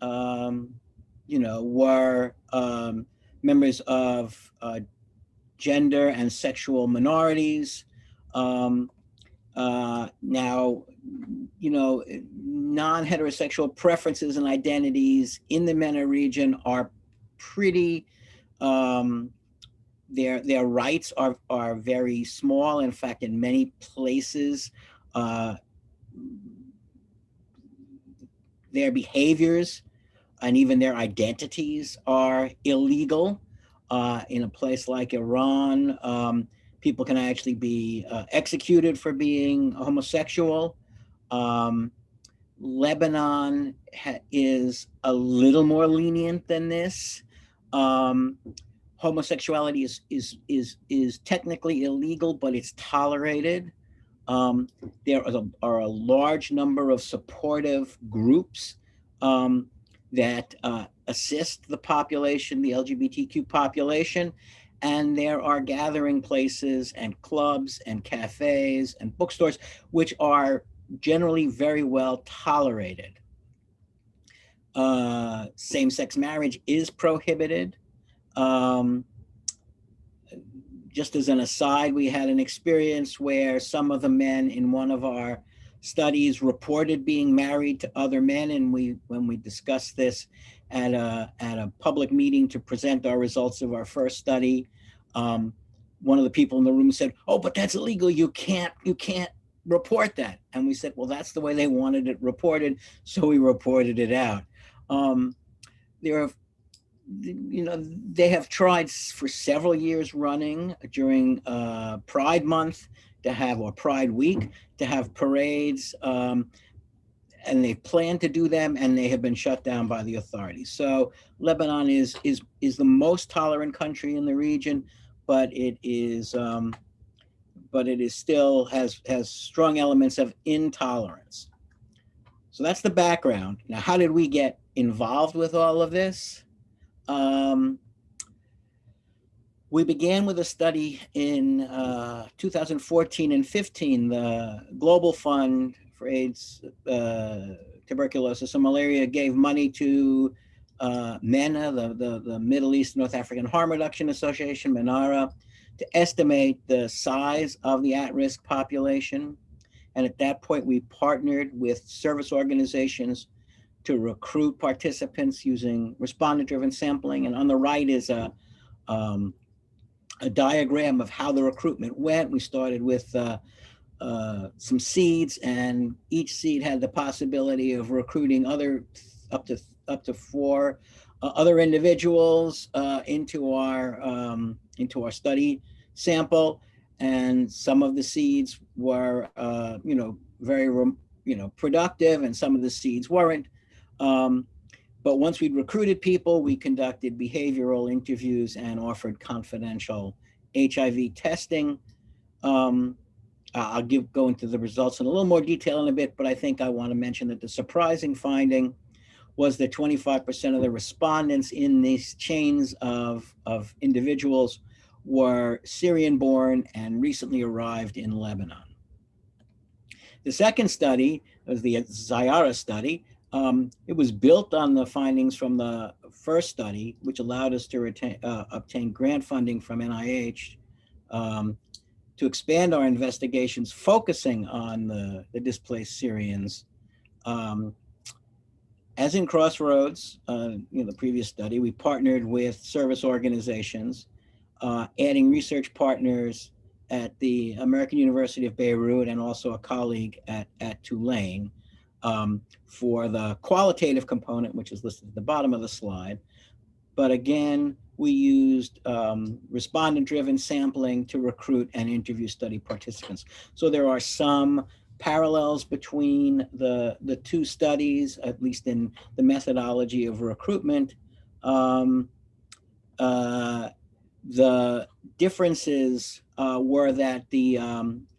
were members of gender and sexual minorities. Now, non-heterosexual preferences and identities in the MENA region are pretty, their rights are very small. In fact, in many places, their behaviors and even their identities are illegal. In a place like Iran, people can actually be executed for being homosexual. Lebanon is a little more lenient than this. Homosexuality is technically illegal, but it's tolerated. There are a large number of supportive groups that assist the population, the LGBTQ population, and there are gathering places and clubs and cafes and bookstores, which are generally very well tolerated. Same-sex marriage is prohibited. Just as an aside, we had an experience where some of the men in one of our studies reported being married to other men, and when we discussed this at a public meeting to present our results of our first study, one of the people in the room said, "Oh, but that's illegal. You can't report that." And we said, "Well, that's the way they wanted it reported, so we reported it out." They have tried for several years running during Pride Month or Pride Week to have parades, and they plan to do them, and they have been shut down by the authorities. So Lebanon is the most tolerant country in the region, but it still has strong elements of intolerance. So that's the background. Now, how did we get involved with all of this? We began with a study in 2014 and 15. The Global Fund for AIDS, Tuberculosis, and Malaria gave money to MENA, the Middle East North African Harm Reduction Association, MENARA, to estimate the size of the at-risk population. And at that point, we partnered with service organizations to recruit participants using respondent-driven sampling. And on the right is a diagram of how the recruitment went. We started with some seeds, and each seed had the possibility of recruiting up to 4 other individuals into our study sample. And some of the seeds were very productive, and some of the seeds weren't. But once we'd recruited people, we conducted behavioral interviews and offered confidential HIV testing. I'll go into the results in a little more detail in a bit, but I think I want to mention that the surprising finding was that 25% of the respondents in these chains of individuals were Syrian-born and recently arrived in Lebanon. The second study was the Zyara study. It was built on the findings from the first study, which allowed us to obtain grant funding from NIH to expand our investigations, focusing on the displaced Syrians. As in Crossroads, the previous study, we partnered with service organizations, adding research partners at the American University of Beirut and also a colleague at Tulane for the qualitative component, which is listed at the bottom of the slide. But again, we used respondent-driven sampling to recruit and interview study participants. So there are some parallels between the two studies, at least in the methodology of recruitment. The differences were that the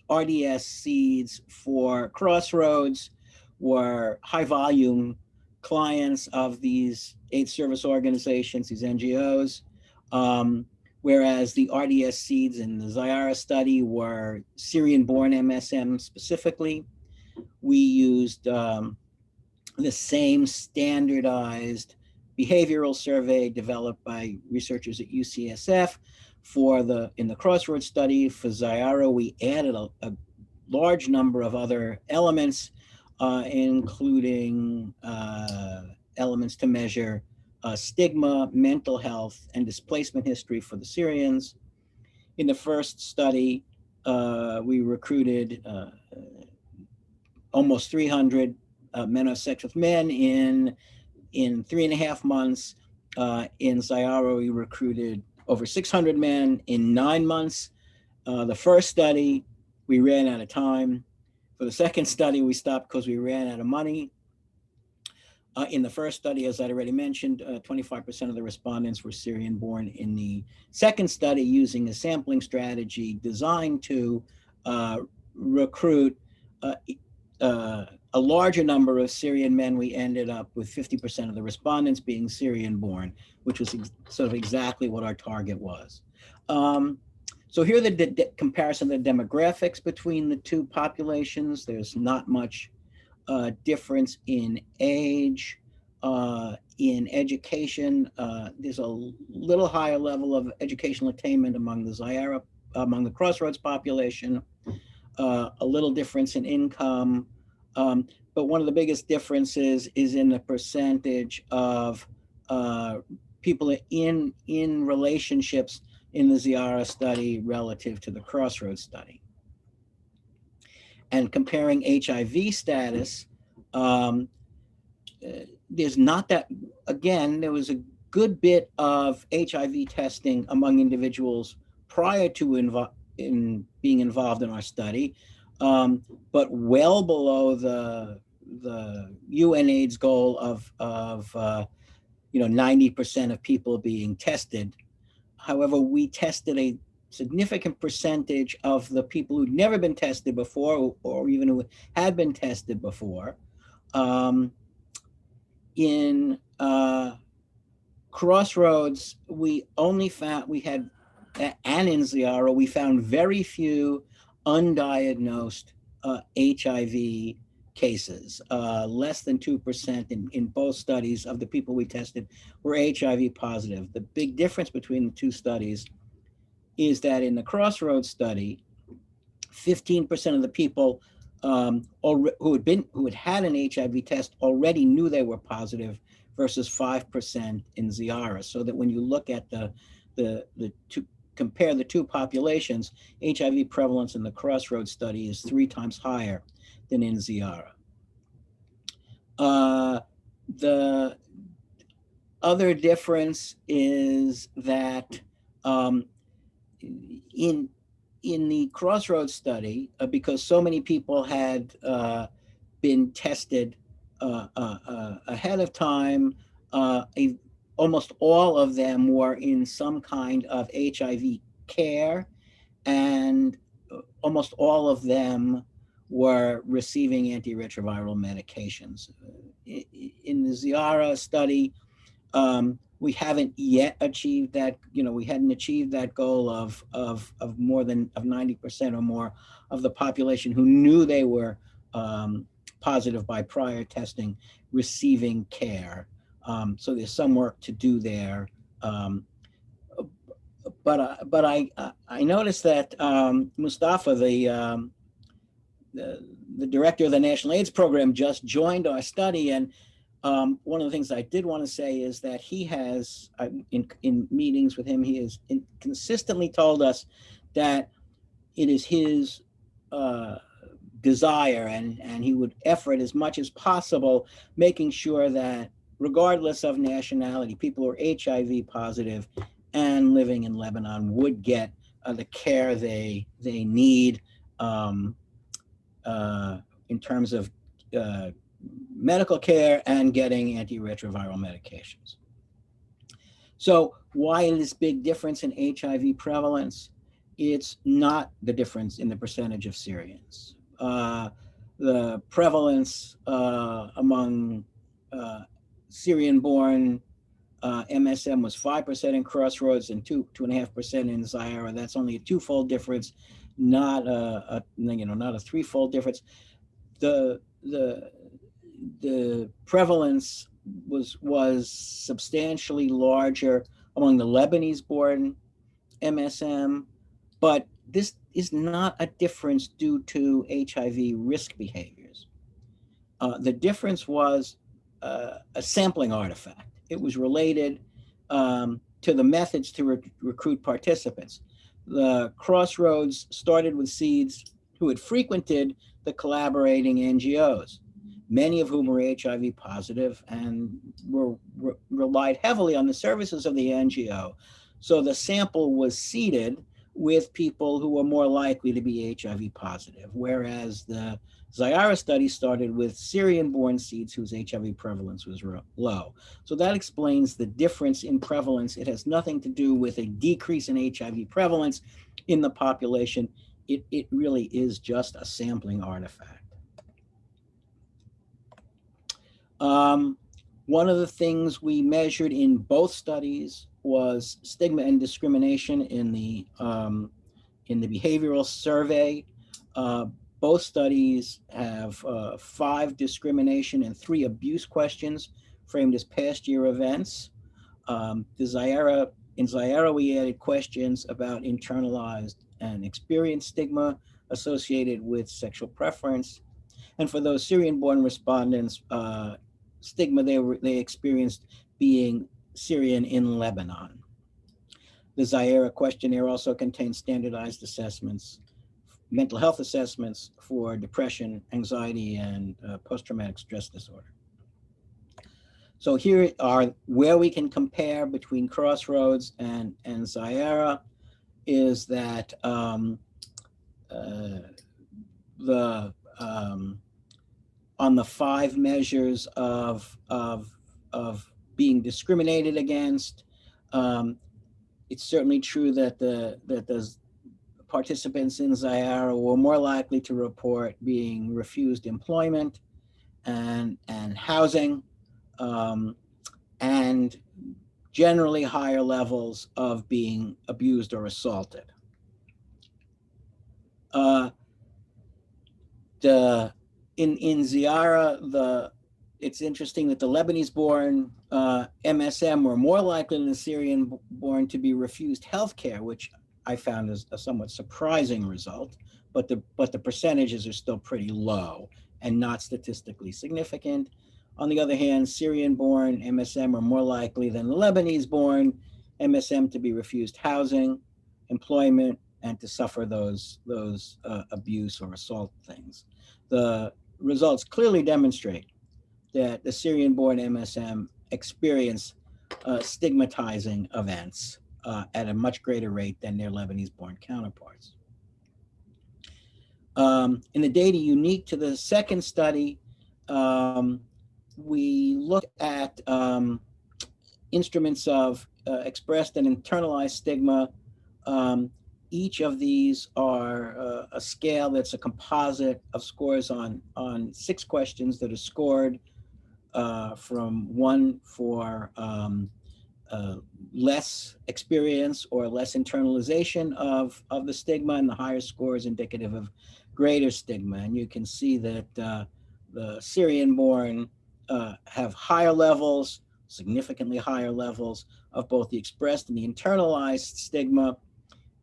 RDS seeds for Crossroads were high volume clients of these AIDS service organizations, these NGOs, whereas the RDS seeds in the Zyara study were Syrian-born MSM specifically. We used the same standardized behavioral survey developed by researchers at UCSF in the Crossroads study. For Zyara, we added a large number of other elements, including elements to measure stigma, mental health, and displacement history for the Syrians. In the first study, we recruited almost 300 men of sex with men in 3.5 months. In Zyara, we recruited over 600 men in 9 months. The first study, we ran out of time. For the second study, we stopped because we ran out of money. In the first study, as I already mentioned, 25% of the respondents were Syrian-born. In the second study, using a sampling strategy designed to recruit a larger number of Syrian men, we ended up with 50% of the respondents being Syrian-born, which was sort of exactly what our target was. So here are the comparison of the demographics between the two populations. There's not much difference in age. In education, there's a little higher level of educational attainment among the Crossroads population, a little difference in income. But one of the biggest differences is in the percentage of people in relationships in the Zyara study relative to the Crossroads study. And comparing HIV status, there's not that, again, there was a good bit of HIV testing among individuals prior to being involved in our study, but well below the UNAIDS goal of 90% of people being tested. However, we tested a significant percentage of the people who'd never been tested before, or even who had been tested before. In Crossroads, we only found, and in Zyara, we found very few undiagnosed HIV cases. Less than 2% in both studies of the people we tested were HIV positive. The big difference between the two studies is that in the Crossroads study, 15% of the people who had had an HIV test already knew they were positive, versus 5% in Zyara. So that when you look at compare the two populations, HIV prevalence in the Crossroads study is 3 times higher than in Zyara. The other difference is that in the Crossroads study, because so many people had been tested ahead of time, almost all of them were in some kind of HIV care, and almost all of them were receiving antiretroviral medications. In the Zyara study, we haven't yet achieved that, we hadn't achieved that goal of more than 90% or more of the population who knew they were positive by prior testing receiving care. So there's some work to do there. But I noticed that Mustafa, the director of the National AIDS Program, just joined our study, and one of the things I did want to say is that he has, in meetings with him, he has consistently told us that it is his desire, and he would effort as much as possible, making sure that regardless of nationality, people who are HIV positive and living in Lebanon would get the care they need in terms of medical care and getting antiretroviral medications. So why this big difference in HIV prevalence? It's not the difference in the percentage of Syrians. The prevalence among Syrian-born MSM was 5% in Crossroads and 2.5% in Zyara. That's only a 2-fold difference, not not a 3-fold difference. The prevalence was substantially larger among the Lebanese-born MSM, but this is not a difference due to HIV risk behaviors. The difference was a sampling artifact. It was related to the methods to recruit participants. The Crossroads started with seeds who had frequented the collaborating NGOs, many of whom were HIV positive and relied heavily on the services of the NGO. So the sample was seeded with people who were more likely to be HIV positive, whereas the Zyara study started with Syrian-born seeds whose HIV prevalence was low. So that explains the difference in prevalence. It has nothing to do with a decrease in HIV prevalence in the population. It really is just a sampling artifact. One of the things we measured in both studies was stigma and discrimination in the behavioral survey. Both studies have 5 discrimination and 3 abuse questions framed as past year events. In Zyara, we added questions about internalized and experienced stigma associated with sexual preference. And for those Syrian-born respondents, stigma they experienced being Syrian in Lebanon. The Zyara questionnaire also contains standardized assessments, mental health assessments for depression, anxiety, and post-traumatic stress disorder. So here are where we can compare between Crossroads and Zyara is that on the 5 measures of being discriminated against, it's certainly true that the participants in Zyara were more likely to report being refused employment and housing, and generally higher levels of being abused or assaulted. The in Zyara, it's interesting that the Lebanese-born MSM were more likely than the Syrian-born to be refused healthcare, which I found is a somewhat surprising result. But the percentages are still pretty low and not statistically significant. On the other hand, Syrian-born MSM are more likely than the Lebanese-born MSM to be refused housing, employment, and to suffer those abuse or assault things. The results clearly demonstrate that the Syrian-born MSM experience stigmatizing events at a much greater rate than their Lebanese-born counterparts. In the data unique to the second study, we looked at instruments of expressed and internalized stigma. Each of these are a scale that's a composite of scores on 6 questions that are scored from 1 for less experience or less internalization of the stigma, and the higher score is indicative of greater stigma. And you can see that the Syrian-born have higher levels, significantly higher levels of both the expressed and the internalized stigma.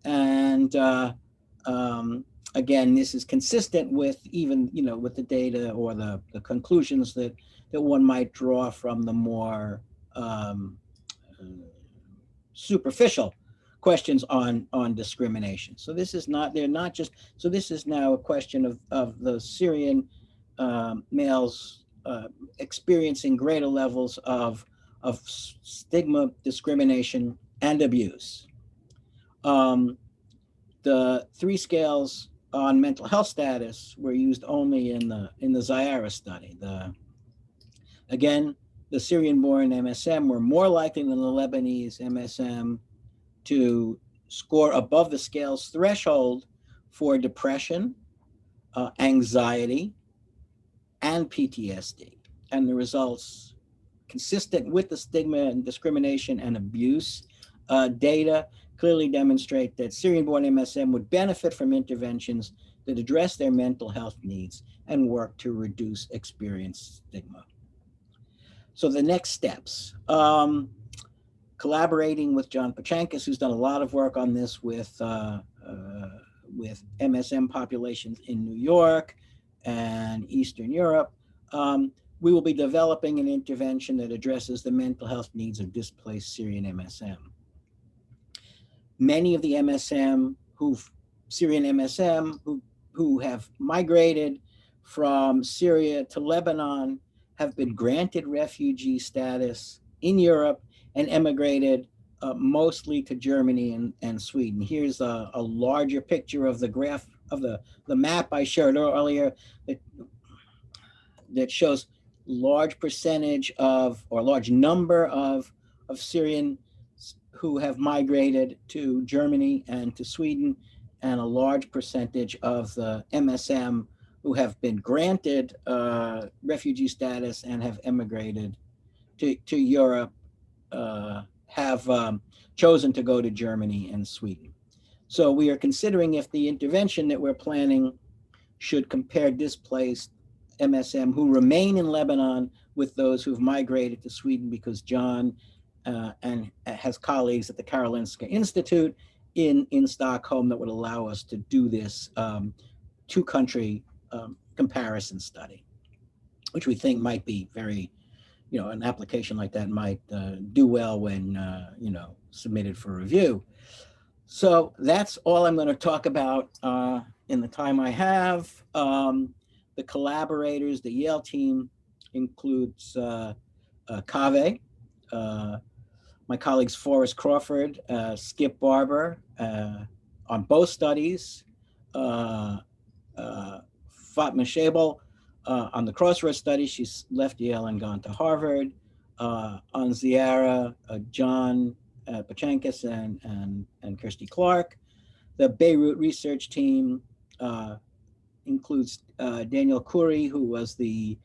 And again, this is consistent with even, with the data or the conclusions that one might draw from the more superficial questions on discrimination. So this is not, this is now a question of the Syrian males experiencing greater levels of stigma, discrimination, and abuse. The 3 scales on mental health status were used only in the Zyara study. Again, the Syrian-born MSM were more likely than the Lebanese MSM to score above the scale's threshold for depression, anxiety, and PTSD. And the results consistent with the stigma and discrimination and abuse data clearly demonstrate that Syrian-born MSM would benefit from interventions that address their mental health needs and work to reduce experienced stigma. So the next steps, collaborating with John Pachankis, who's done a lot of work on this with MSM populations in New York and Eastern Europe, we will be developing an intervention that addresses the mental health needs of displaced Syrian MSM. Many of the Syrian MSM who have migrated from Syria to Lebanon have been granted refugee status in Europe and emigrated mostly to Germany and Sweden. Here's a larger picture of the graph of the map I showed earlier that shows large percentage of, or large number of Syrians who have migrated to Germany and to Sweden, and a large percentage of the MSM who have been granted refugee status and have emigrated to Europe, have chosen to go to Germany and Sweden. So we are considering if the intervention that we're planning should compare displaced MSM who remain in Lebanon with those who've migrated to Sweden, because John and has colleagues at the Karolinska Institute in Stockholm that would allow us to do this 2-country comparison study, which we think might be very, an application like that might do well when, submitted for review. So that's all I'm going to talk about in the time I have. The collaborators, the Yale team includes Kaveh, my colleagues Forrest Crawford, Skip Barber on both studies, Fatma Shabel on the Crossroads Study. She's left Yale and gone to Harvard. On Zyara, John Pachankis and Kirsty Clarke. The Beirut research team includes Daniel Khoury, who was the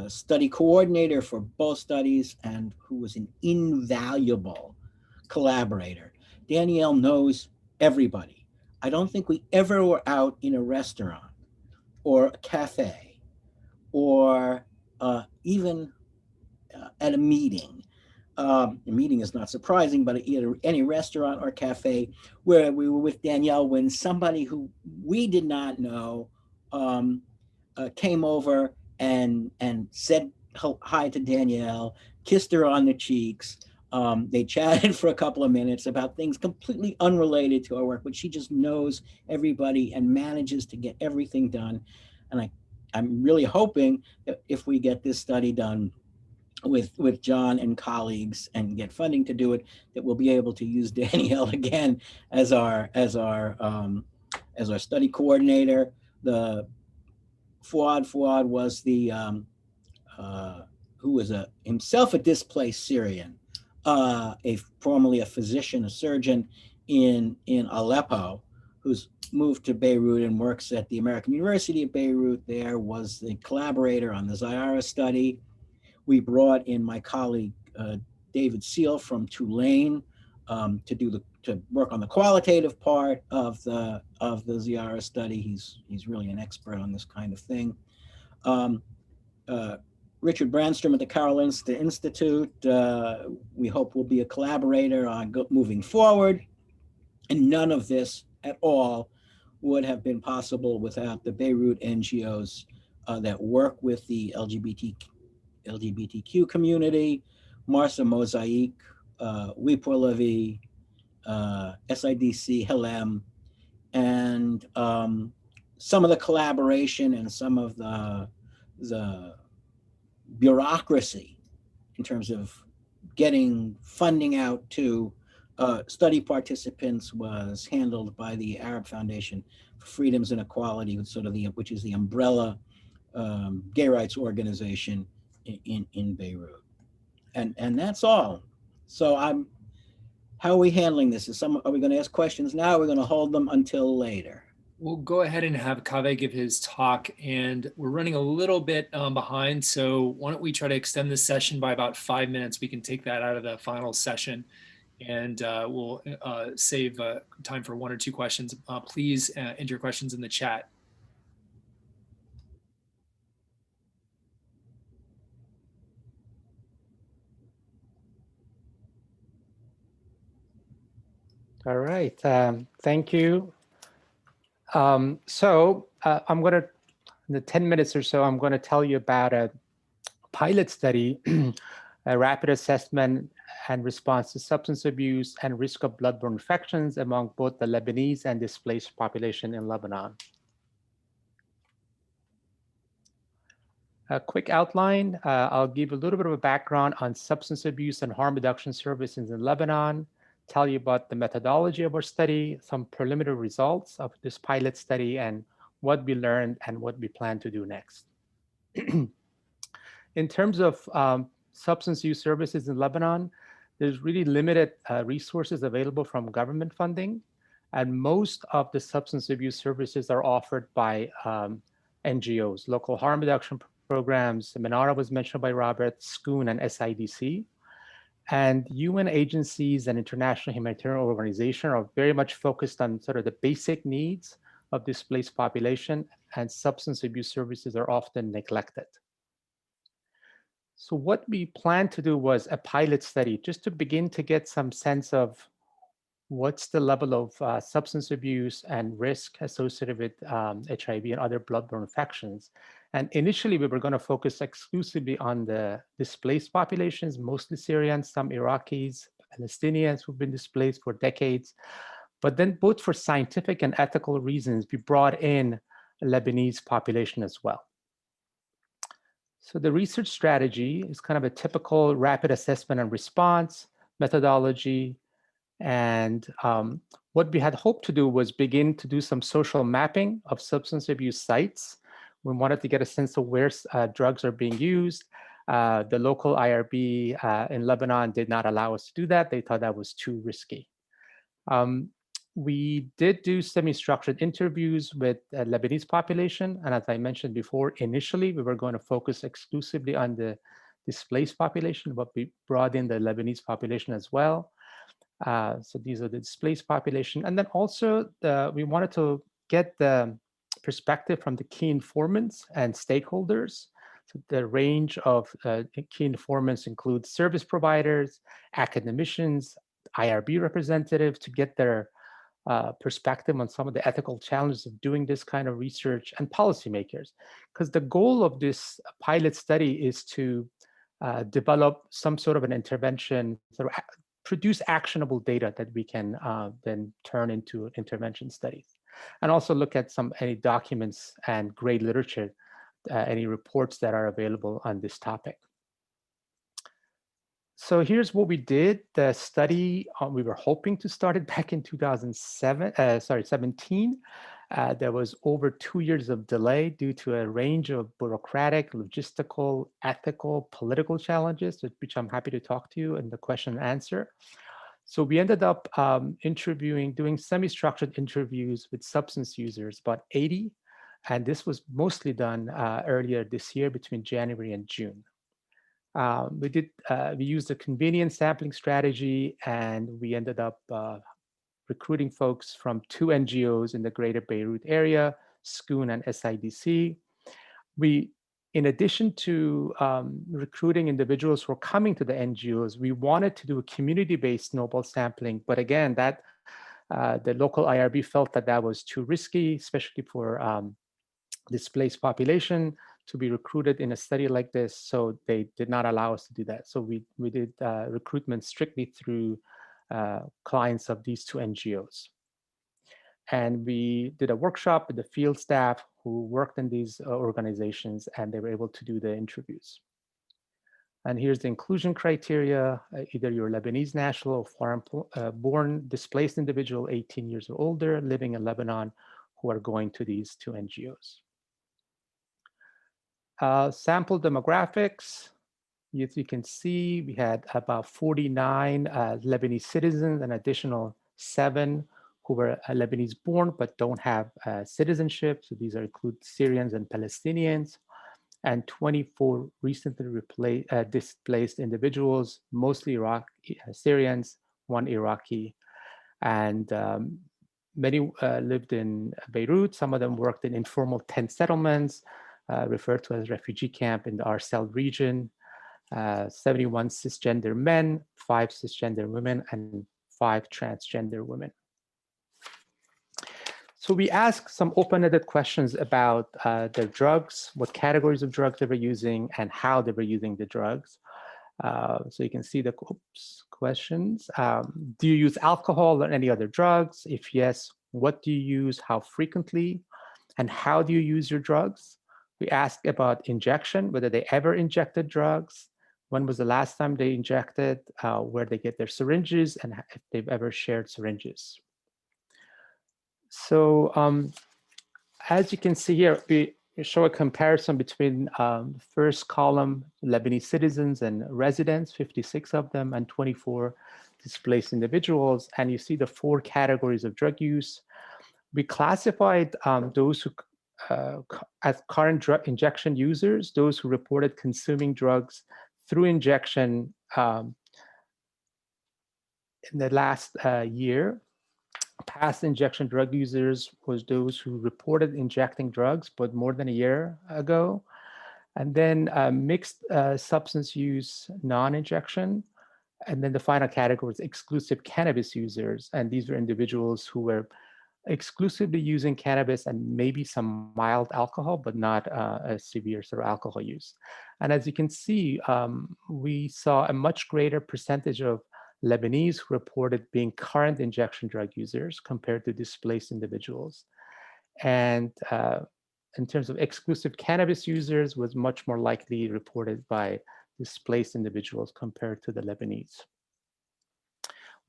study coordinator for both studies and who was an invaluable collaborator. Danielle knows everybody. I don't think we ever were out in a restaurant or a cafe or even at a meeting. A meeting is not surprising, but at any restaurant or cafe where we were with Danielle when somebody who we did not know came over and said hi to Danielle, kissed her on the cheeks. They chatted for a couple of minutes about things completely unrelated to our work, but she just knows everybody and manages to get everything done. And I'm really hoping that if we get this study done with John and colleagues and get funding to do it, that we'll be able to use Danielle again as our study coordinator. The Fuad was the who was himself a displaced Syrian, formerly a physician, a surgeon in Aleppo, who's moved to Beirut and works at the American University of Beirut. There was the collaborator on the Zyara study. We brought in my colleague David Seal from Tulane to work on the qualitative part of the Zyara study. He's really an expert on this kind of thing. Richard Brandstrom at the Karolinska Institute, we hope will be a collaborator on moving forward. And none of this at all would have been possible without the Beirut NGOs that work with the LGBTQ community, Marsa Mosaic, We Pour La Vie, SIDC, Helem, and some of the collaboration and some of the bureaucracy in terms of getting funding out to study participants was handled by the Arab Foundation for Freedoms and Equality, which is the umbrella gay rights organization in Beirut. And that's all. So how are we handling this? Are we going to ask questions now? Or are we going to hold them until later? We'll go ahead and have Kaveh give his talk, and we're running a little bit behind. So why don't we try to extend this session by about 5 minutes? We can take that out of the final session, and we'll save time for 1 or 2 questions. Please enter your questions in the chat. All right, thank you. I'm gonna, in the 10 minutes or so, I'm gonna tell you about a pilot study, a rapid assessment and response to substance abuse and risk of bloodborne infections among both the Lebanese and displaced population in Lebanon. A quick outline, I'll give a little bit of a background on substance abuse and harm reduction services in Lebanon, tell you about the methodology of our study, some preliminary results of this pilot study, and what we learned and what we plan to do next. In terms of substance use services in Lebanon, there's really limited resources available from government funding, and most of the substance abuse services are offered by NGOs, local harm reduction programs. Menara was mentioned by Robert, SCOON, and SIDC. And UN agencies and international humanitarian organizations are very much focused on sort of the basic needs of displaced population, and substance abuse services are often neglected. So what we planned to do was a pilot study just to begin to get some sense of what's the level of substance abuse and risk associated with HIV and other bloodborne infections. And initially, we were going to focus exclusively on the displaced populations, mostly Syrians, some Iraqis, Palestinians who've been displaced for decades. But then both for scientific and ethical reasons, we brought in a Lebanese population as well. So the research strategy is kind of a typical rapid assessment and response methodology. And what we had hoped to do was begin to do some social mapping of substance abuse sites. We wanted to get a sense of where drugs are being used. The local IRB in Lebanon did not allow us to do that. They thought that was too risky. We did do semi-structured interviews with the Lebanese population. And as I mentioned before, initially, we were going to focus exclusively on the displaced population, but we brought in the Lebanese population as well. So these are the displaced population. And then also we wanted to get the perspective from the key informants and stakeholders. So the range of key informants includes service providers, academicians, IRB representatives to get their perspective on some of the ethical challenges of doing this kind of research, and policymakers. Because the goal of this pilot study is to develop some sort of an intervention, sort of produce actionable data that we can then turn into intervention studies. And also look at any documents and great literature, any reports that are available on this topic. So here's what we did. The study, we were hoping to start it back in 2017. There was over 2 years of delay due to a range of bureaucratic, logistical, ethical, political challenges, which I'm happy to talk to you in the question and answer. So we ended up doing semi-structured interviews with substance users, about 80. And this was mostly done earlier this year between January and June. We used a convenient sampling strategy, and we ended up recruiting folks from 2 NGOs in the greater Beirut area, SCOON and SIDC. In addition to recruiting individuals who are coming to the NGOs, we wanted to do a community-based snowball sampling, but again, the local IRB felt that was too risky, especially for displaced population to be recruited in a study like this, so they did not allow us to do that. So we did recruitment strictly through clients of these 2 NGOs. And we did a workshop with the field staff who worked in these organizations, and they were able to do the interviews. And here's the inclusion criteria: either you're Lebanese national or foreign-born displaced individual, 18 years or older, living in Lebanon, who are going to these 2 NGOs. Sample demographics, as you can see, we had about 49 Lebanese citizens, an additional 7 who were Lebanese born but don't have citizenship. So these include Syrians and Palestinians, and 24 recently displaced individuals, mostly Syrians, 1 Iraqi, and many lived in Beirut. Some of them worked in informal tent settlements, referred to as refugee camp in the Arsel region. 71 cisgender men, 5 cisgender women, and 5 transgender women. So we asked some open-ended questions about their drugs, what categories of drugs they were using, and how they were using the drugs. So you can see the questions. Do you use alcohol or any other drugs? If yes, what do you use, how frequently, and how do you use your drugs? We asked about injection, whether they ever injected drugs, when was the last time they injected, where they get their syringes, and if they've ever shared syringes. So as you can see here, we show a comparison between the first column, Lebanese citizens and residents, 56 of them, and 24 displaced individuals. And you see the 4 categories of drug use. We classified those who as current drug injection users, those who reported consuming drugs through injection in the last year. Past injection drug users was those who reported injecting drugs, but more than a year ago. And then mixed substance use, non-injection. And then the final category is exclusive cannabis users. And these were individuals who were exclusively using cannabis and maybe some mild alcohol, but not a severe sort of alcohol use. And as you can see, we saw a much greater percentage of Lebanese who reported being current injection drug users compared to displaced individuals. And in terms of exclusive cannabis users, was much more likely reported by displaced individuals compared to the Lebanese.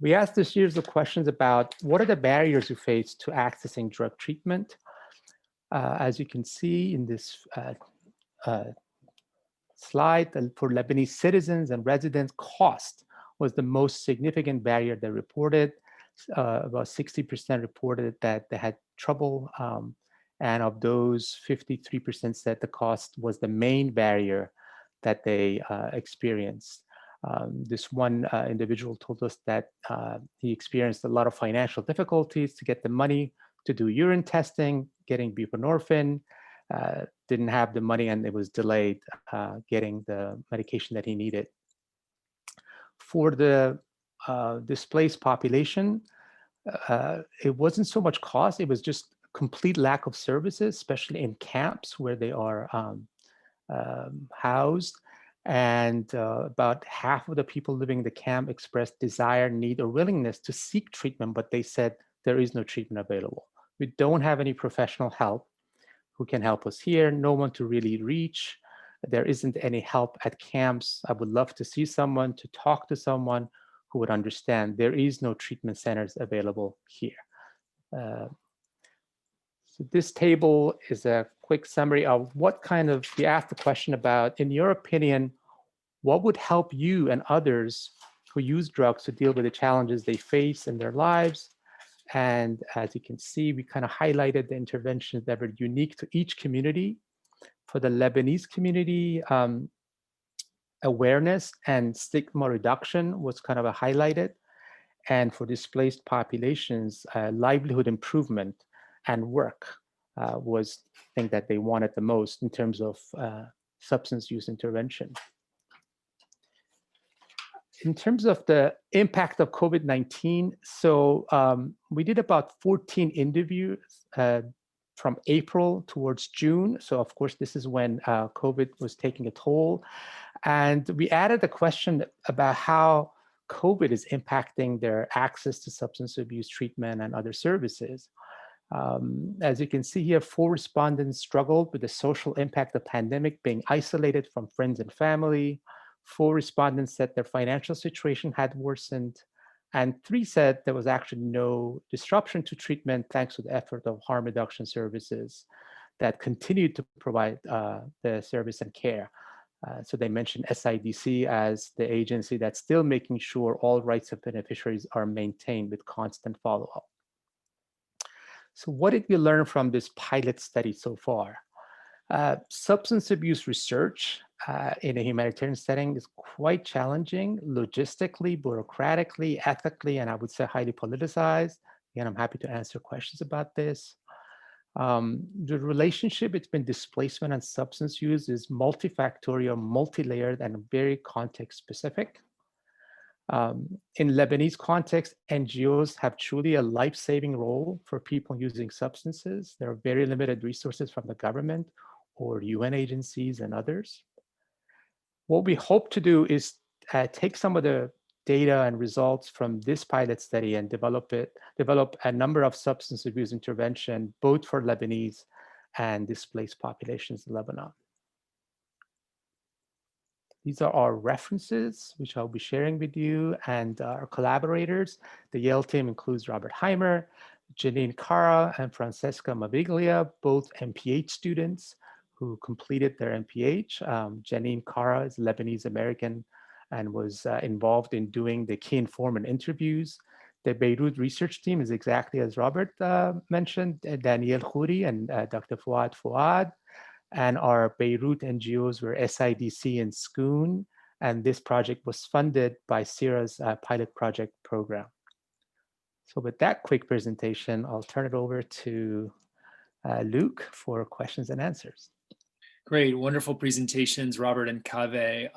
We asked this series of questions about what are the barriers you face to accessing drug treatment. As you can see in this slide, for Lebanese citizens and residents, cost was the most significant barrier they reported. About 60% reported that they had trouble, and of those, 53% said the cost was the main barrier that they experienced. This one individual told us that he experienced a lot of financial difficulties to get the money to do urine testing, getting buprenorphine, didn't have the money and it was delayed getting the medication that he needed. For the displaced population, it wasn't so much cost, it was just complete lack of services, especially in camps where they are housed. And about half of the people living in the camp expressed desire, need, or willingness to seek treatment, but they said there is no treatment available. We don't have any professional help who can help us here, no one to really reach. There isn't any help at camps. I would love to see someone, to talk to someone who would understand. There is no treatment centers available here. So this table is a quick summary of what kind of, we asked the question about, in your opinion, what would help you and others who use drugs to deal with the challenges they face in their lives? And as you can see, we kind of highlighted the interventions that were unique to each community. For the Lebanese community, awareness and stigma reduction was kind of a highlighted. And for displaced populations, livelihood improvement and work was the thing that they wanted the most in terms of substance use intervention. In terms of the impact of COVID-19, so we did about 14 interviews from April towards June. So of course, this is when COVID was taking a toll. And we added a question about how COVID is impacting their access to substance abuse treatment and other services. As you can see here, 4 respondents struggled with the social impact of the pandemic, being isolated from friends and family. 4 respondents said their financial situation had worsened, and 3 said there was actually no disruption to treatment thanks to the effort of harm reduction services that continued to provide the service and care. So they mentioned SIDC as the agency that's still making sure all rights of beneficiaries are maintained with constant follow-up. So what did we learn from this pilot study so far? Substance abuse research in a humanitarian setting is quite challenging, logistically, bureaucratically, ethically, and I would say highly politicized. Again, I'm happy to answer questions about this. The relationship between displacement and substance use is multifactorial, multi-layered, and very context specific. In Lebanese context, NGOs have truly a life-saving role for people using substances. There are very limited resources from the government or UN agencies and others. What we hope to do is take some of the data and results from this pilot study and develop a number of substance abuse intervention, both for Lebanese and displaced populations in Lebanon. These are our references, which I'll be sharing with you, and our collaborators. The Yale team includes Robert Heimer, Janine Cara, and Francesca Maviglia, both MPH students who completed their MPH. Janine Cara is Lebanese American and was involved in doing the key informant interviews. The Beirut research team is exactly as Robert mentioned, Danielle Khouri and Dr. Fouad. And our Beirut NGOs were SIDC and SCOON, and this project was funded by CIRA's pilot project program. So with that quick presentation, I'll turn it over to Luke for questions and answers. Great, wonderful presentations, Robert and Kaveh.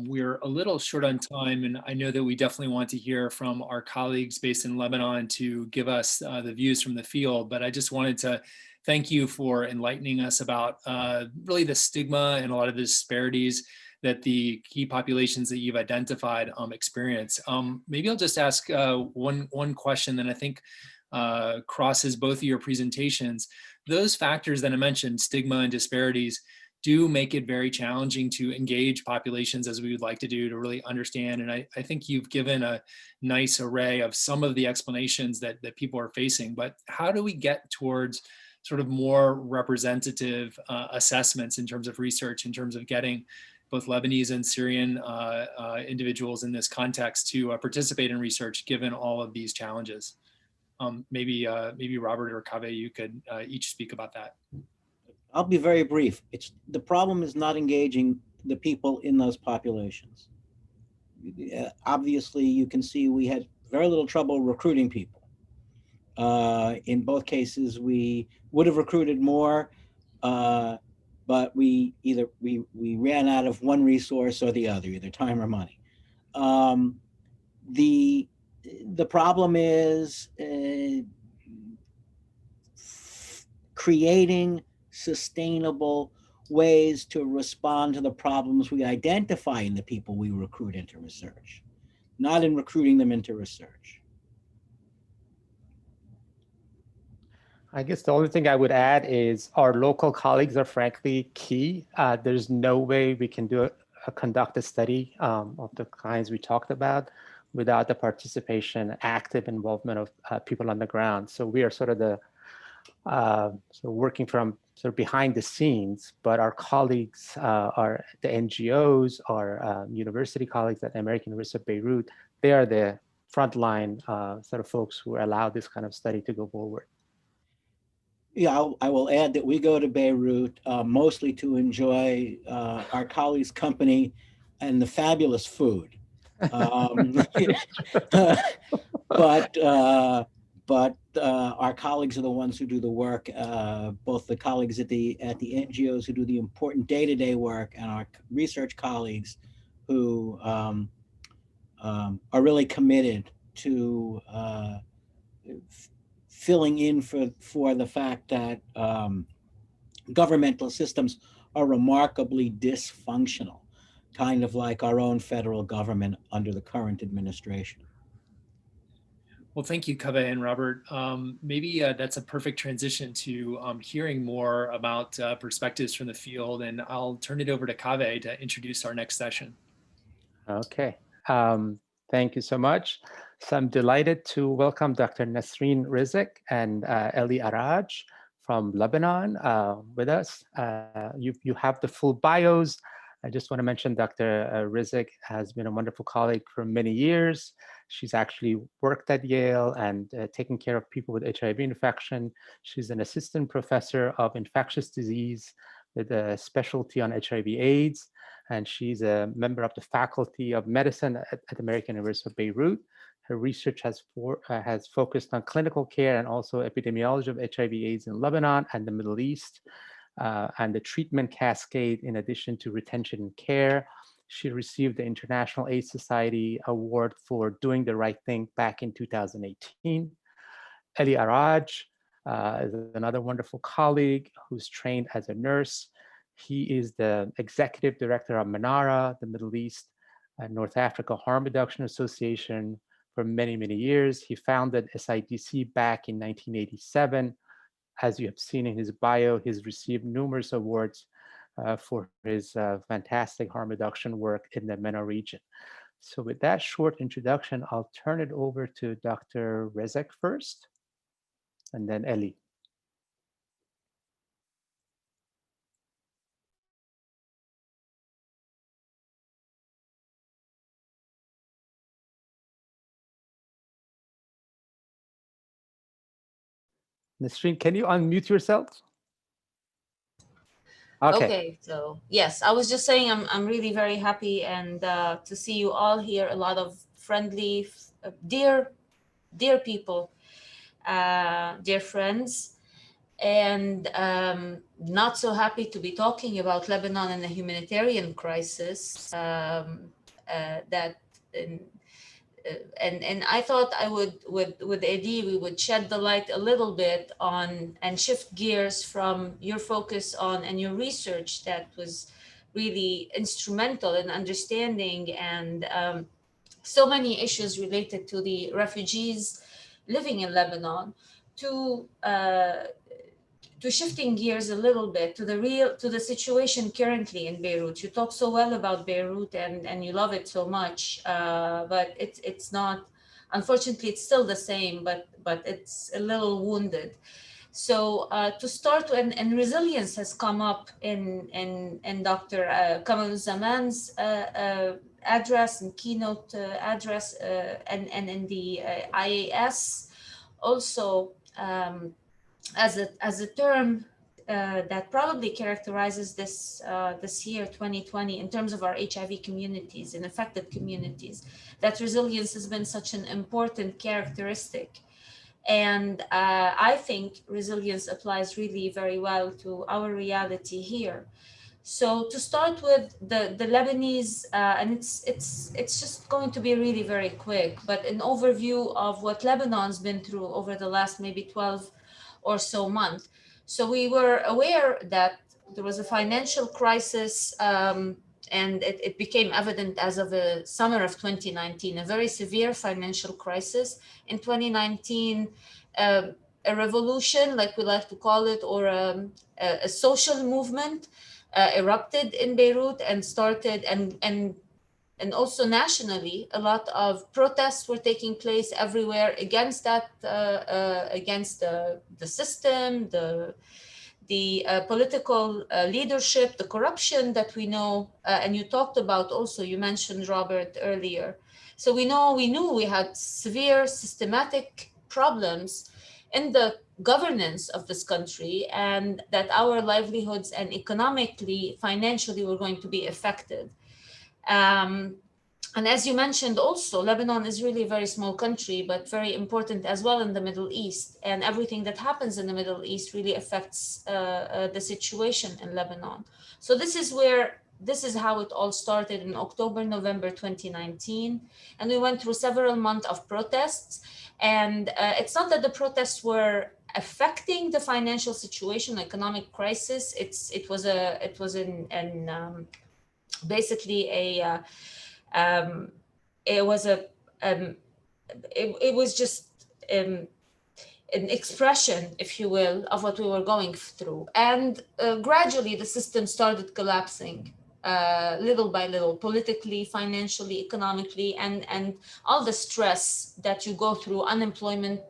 We're a little short on time, and I know that we definitely want to hear from our colleagues based in Lebanon to give us the views from the field, but I just wanted to thank you for enlightening us about really the stigma and a lot of the disparities that the key populations that you've identified experience. Maybe I'll just ask one question that I think crosses both of your presentations. Those factors that I mentioned, stigma and disparities, do make it very challenging to engage populations as we would like to do to really understand. And I think you've given a nice array of some of the explanations that people are facing, but how do we get towards sort of more representative assessments in terms of research, in terms of getting both Lebanese and Syrian individuals in this context to participate in research, given all of these challenges? Maybe Robert or Kaveh, you could each speak about that. I'll be very brief. The problem is not engaging the people in those populations. Obviously, you can see we had very little trouble recruiting people. In both cases, we would have recruited more but we ran out of one resource or the other, either time or money. The problem is creating sustainable ways to respond to the problems we identify in the people we recruit into research, not in recruiting them into research. I guess the only thing I would add is our local colleagues are frankly key. There's no way we can conduct a study of the kinds we talked about without the participation, active involvement of people on the ground. So we are sort of working from sort of behind the scenes, but our colleagues are the NGOs, our university colleagues at American University of Beirut. They are the frontline sort of folks who allow this kind of study to go forward. Yeah, I will add that we go to Beirut mostly to enjoy our colleagues' company and the fabulous food. But our colleagues are the ones who do the work, both the colleagues at the NGOs who do the important day-to-day work, and our research colleagues who are really committed to filling in for the fact that governmental systems are remarkably dysfunctional, kind of like our own federal government under the current administration. Well, thank you, Kaveh and Robert. Maybe that's a perfect transition to hearing more about perspectives from the field, and I'll turn it over to Kaveh to introduce our next session. Okay, thank you so much. So I'm delighted to welcome Dr. Nasreen Rizk and Eli Araj from Lebanon with us. You have the full bios. I just want to mention Dr. Rizk has been a wonderful colleague for many years. She's actually worked at Yale and taken care of people with HIV infection. She's an assistant professor of infectious disease with a specialty on HIV/AIDS. And she's a member of the faculty of medicine at American University of Beirut. Her research has focused on clinical care and also epidemiology of HIV/AIDS in Lebanon and the Middle East, and the treatment cascade in addition to retention and care. She received the International AIDS Society Award for doing the right thing back in 2018. Eli Araj is another wonderful colleague who's trained as a nurse. He is the executive director of Manara, the Middle East and North Africa Harm Reduction Association for many, many years. He founded SIDC back in 1987. As you have seen in his bio, he's received numerous awards for his fantastic harm reduction work in the MENA region. So with that short introduction, I'll turn it over to Dr. Rizk first, and then Eli. Nasreen, can you unmute yourself? Okay, so yes, I was just saying I'm really very happy and to see you all here. A lot of friendly, dear people, dear friends, and not so happy to be talking about Lebanon and the humanitarian crisis and I thought I would, with Edi, we would shed the light a little bit on and shift gears from your focus on and your research that was really instrumental in understanding and so many issues related to the refugees living in Lebanon to shifting gears a little bit to the situation currently in Beirut. You talk so well about Beirut and you love it so much, but it's not, unfortunately, it's still the same, but it's a little wounded. So to start, and resilience has come up in Dr. Kamaluzzaman's address and keynote address, and in the IAS also. As a term that probably characterizes this year 2020 in terms of our HIV communities and affected communities, that resilience has been such an important characteristic. And I think resilience applies really very well to our reality here. So to start with the Lebanese, and it's just going to be really very quick, but an overview of what Lebanon's been through over the last maybe 12 or so months. So we were aware that there was a financial crisis, and it became evident as of the summer of 2019, a very severe financial crisis. In 2019, a revolution, like we like to call it, or a social movement erupted in Beirut and started, and also nationally, a lot of protests were taking place everywhere against that, against the system, the political leadership, the corruption that we know, and you talked about also, you mentioned, Robert, earlier. So we knew we had severe systematic problems in the governance of this country, and that our livelihoods and economically, financially, were going to be affected. And as you mentioned also, Lebanon is really a very small country, but very important as well in the Middle East. And everything that happens in the Middle East really affects the situation in Lebanon. So this is how it all started in October, November 2019. And we went through several months of protests. And it's not that the protests were affecting the financial situation, economic crisis. It was basically it was just an expression, if you will, of what we were going through. And gradually the system started collapsing, little by little, politically, financially, economically, and all the stress that you go through, unemployment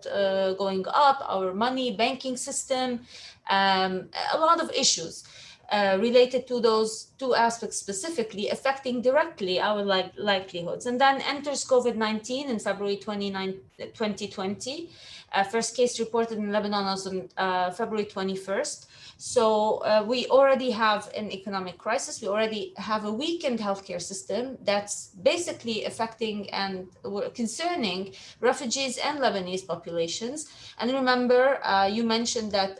going up, our money, banking system, a lot of issues related to those two aspects specifically, affecting directly our livelihoods. And then enters COVID-19 in February 2020. First case reported in Lebanon was on February 21st. So we already have an economic crisis. We already have a weakened healthcare system that's basically affecting and concerning refugees and Lebanese populations. And remember, you mentioned that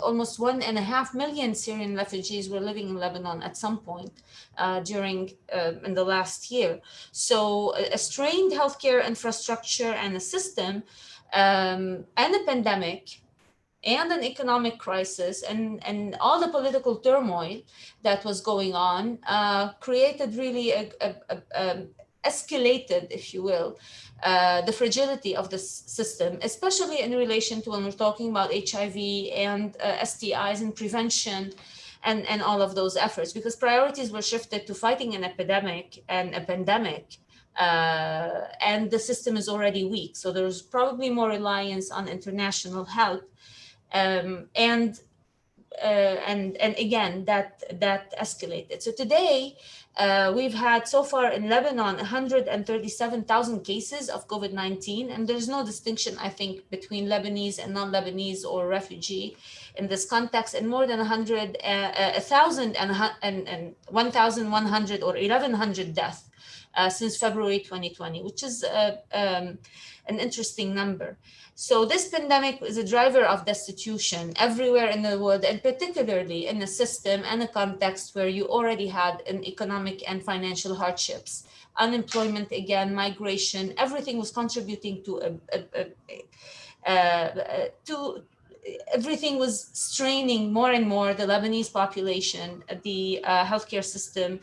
almost 1.5 million Syrian refugees were living in Lebanon at some point during in the last year. So a strained healthcare infrastructure and a system, and a pandemic, and an economic crisis, and all the political turmoil that was going on created really escalated, if you will, the fragility of this system, especially in relation to when we're talking about HIV and STIs and prevention and all of those efforts, because priorities were shifted to fighting an epidemic and a pandemic. And the system is already weak. So there's probably more reliance on international help. And again, that escalated. So today, we've had so far in Lebanon 137,000 cases of COVID-19, and there's no distinction, I think, between Lebanese and non-Lebanese or refugee in this context, and more than 1,100 or 1,100 deaths since February 2020, which is an interesting number. So this pandemic is a driver of destitution everywhere in the world, and particularly in a system and a context where you already had an economic and financial hardships, unemployment, again, migration, everything was contributing to everything was straining more and more the Lebanese population, the healthcare system,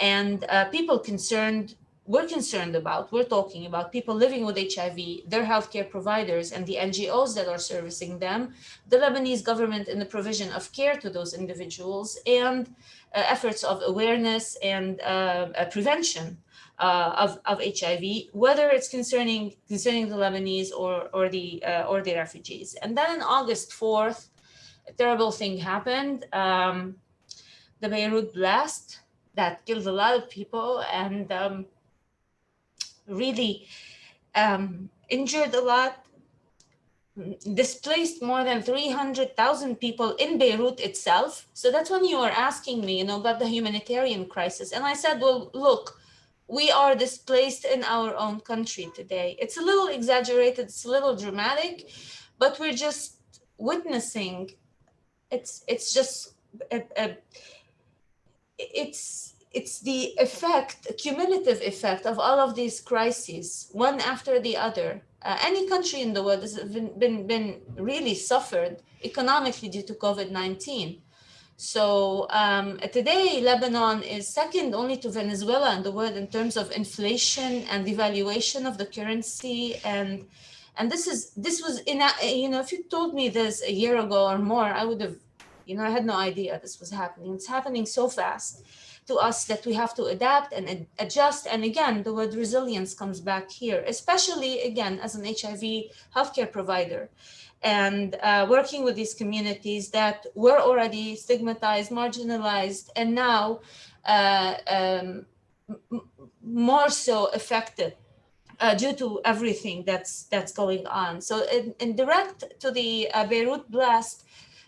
and people we're talking about people living with HIV, their healthcare providers, and the NGOs that are servicing them, the Lebanese government in the provision of care to those individuals, and efforts of awareness and prevention of HIV, whether it's concerning the Lebanese or the refugees. And then on August 4th, a terrible thing happened. The Beirut blast that killed a lot of people and really injured a lot, displaced more than 300,000 people in Beirut itself. So that's when you were asking me, about the humanitarian crisis. And I said, well, look, we are displaced in our own country today. It's a little exaggerated, it's a little dramatic, but we're just witnessing. It's just it's the effect, cumulative effect of all of these crises, one after the other. Any country in the world has been really suffered economically due to COVID-19. So today, Lebanon is second only to Venezuela in the world in terms of inflation and devaluation of the currency. And this was if you told me this a year ago or more, I would have, I had no idea this was happening. It's happening so fast to us that we have to adapt and adjust. And again, the word resilience comes back here, especially again, as an HIV healthcare provider. And working with these communities that were already stigmatized, marginalized, and now more so affected due to everything that's going on. So in direct to the Beirut blast,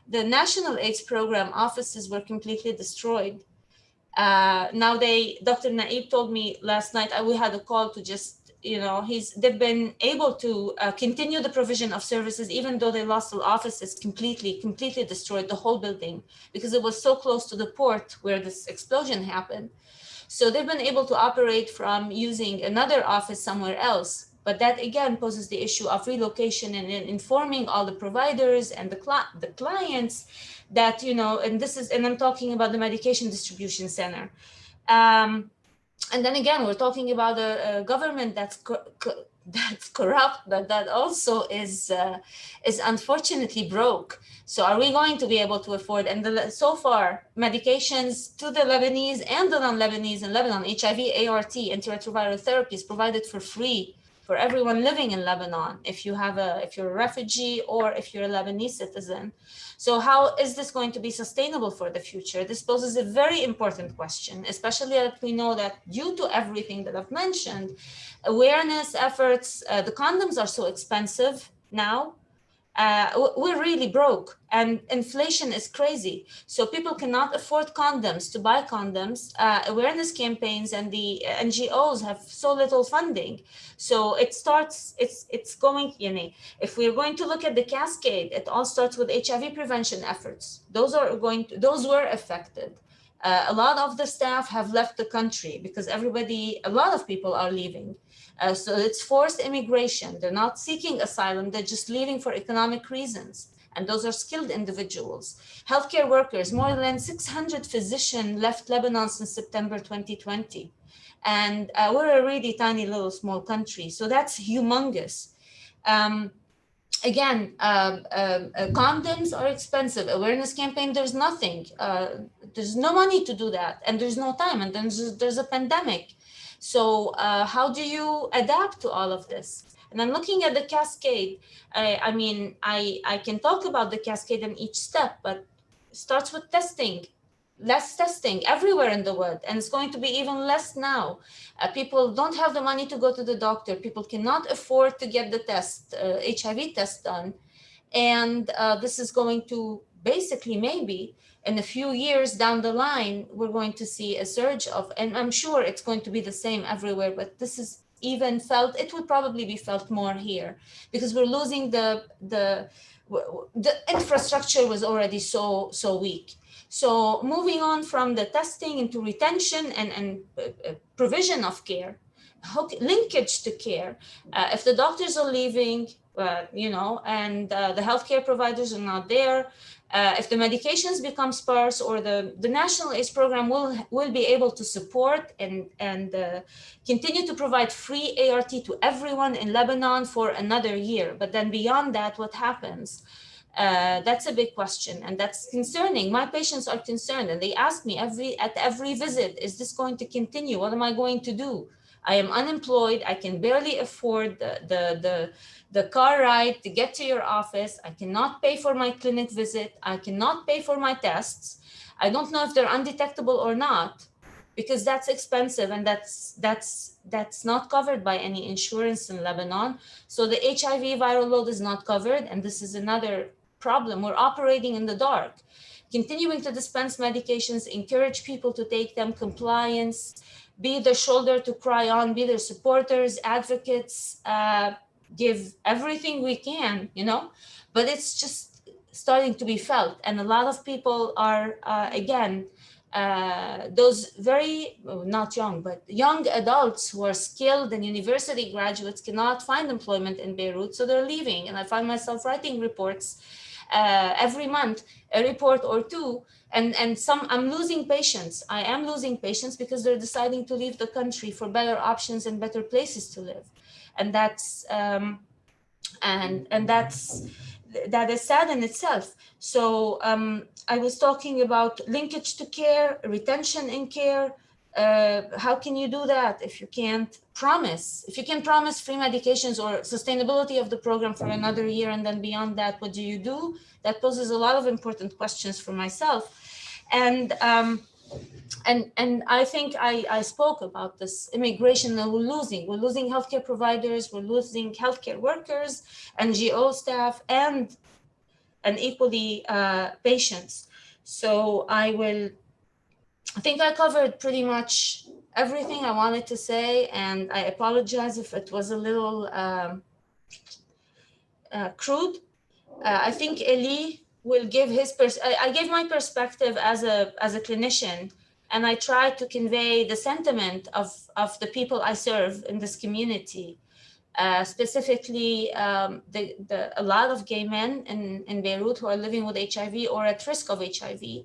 the National AIDS Program offices were completely destroyed. Now Dr. Naib told me last night, we had a call to just, they've been able to continue the provision of services, even though they lost the offices completely destroyed the whole building because it was so close to the port where this explosion happened. So they've been able to operate from using another office somewhere else. But that again poses the issue of relocation and informing all the providers and the clients that, and I'm talking about the medication distribution center. And then again, we're talking about a government that's corrupt, but that also is unfortunately broke. So are we going to be able to afford? And so far, medications to the Lebanese and the non-Lebanese in Lebanon, HIV, ART, antiretroviral therapies provided for free for everyone living in Lebanon, if you're a refugee or if you're a Lebanese citizen. So how is this going to be sustainable for the future? This poses a very important question, especially that we know that due to everything that I've mentioned, awareness efforts, the condoms are so expensive now. We're really broke and inflation is crazy. So people cannot afford condoms, to buy condoms. Awareness campaigns and the NGOs have so little funding. So it's going, if we're going to look at the cascade, it all starts with HIV prevention efforts. Those were affected. A lot of the staff have left the country because a lot of people are leaving. So it's forced immigration. They're not seeking asylum. They're just leaving for economic reasons. And those are skilled individuals. Healthcare workers, more than 600 physicians left Lebanon since September 2020. And we're a really tiny little small country. So that's humongous. Again, condoms are expensive. Awareness campaign, there's nothing. There's no money to do that. And there's no time. And then there's a pandemic. So how do you adapt to all of this? And I'm looking at the cascade. I can talk about the cascade in each step, but it starts with testing. Less testing everywhere in the world, and it's going to be even less now. People don't have the money to go to the doctor. People cannot afford to get the test, HIV test done. And this is going to basically, maybe in a few years down the line, we're going to see a surge of, and I'm sure it's going to be the same everywhere, but this is even felt, it would probably be felt more here because we're losing the infrastructure was already so weak. So moving on from the testing into retention and provision of care, linkage to care. If the doctors are leaving, and the healthcare providers are not there, if the medications become sparse, or the National AIDS Program will be able to support and continue to provide free ART to everyone in Lebanon for another year. But then beyond that, what happens? That's a big question, and that's concerning. My patients are concerned, and they ask me at every visit, is this going to continue? What am I going to do? I am unemployed. I can barely afford the car ride to get to your office. I cannot pay for my clinic visit. I cannot pay for my tests. I don't know if they're undetectable or not, because that's expensive, and that's not covered by any insurance in Lebanon. So the HIV viral load is not covered, and this is another problem. We're operating in the dark. Continuing to dispense medications, encourage people to take them, compliance, be the shoulder to cry on, be their supporters, advocates, give everything we can, you know, but it's just starting to be felt. And a lot of people are, again, those very, not young, but young adults who are skilled and university graduates cannot find employment in Beirut, so they're leaving. And I find myself writing reports every month, a report or two, and some, I'm losing patience. I am losing patience because they're deciding to leave the country for better options and better places to live. And that's, that is sad in itself. So I was talking about linkage to care, retention in care. How can you do that if you can't promise? If you can promise free medications or sustainability of the program for another year, and then beyond that, what do you do? That poses a lot of important questions for myself. And I think I spoke about this immigration that we're losing healthcare providers, we're losing healthcare workers, NGO staff, and equally patients. So I think I covered pretty much everything I wanted to say, and I apologize if it was a little crude. I think Eli will give his I gave my perspective as a clinician, and I tried to convey the sentiment of the people I serve in this community. Specifically, a lot of gay men in Beirut who are living with HIV or at risk of HIV,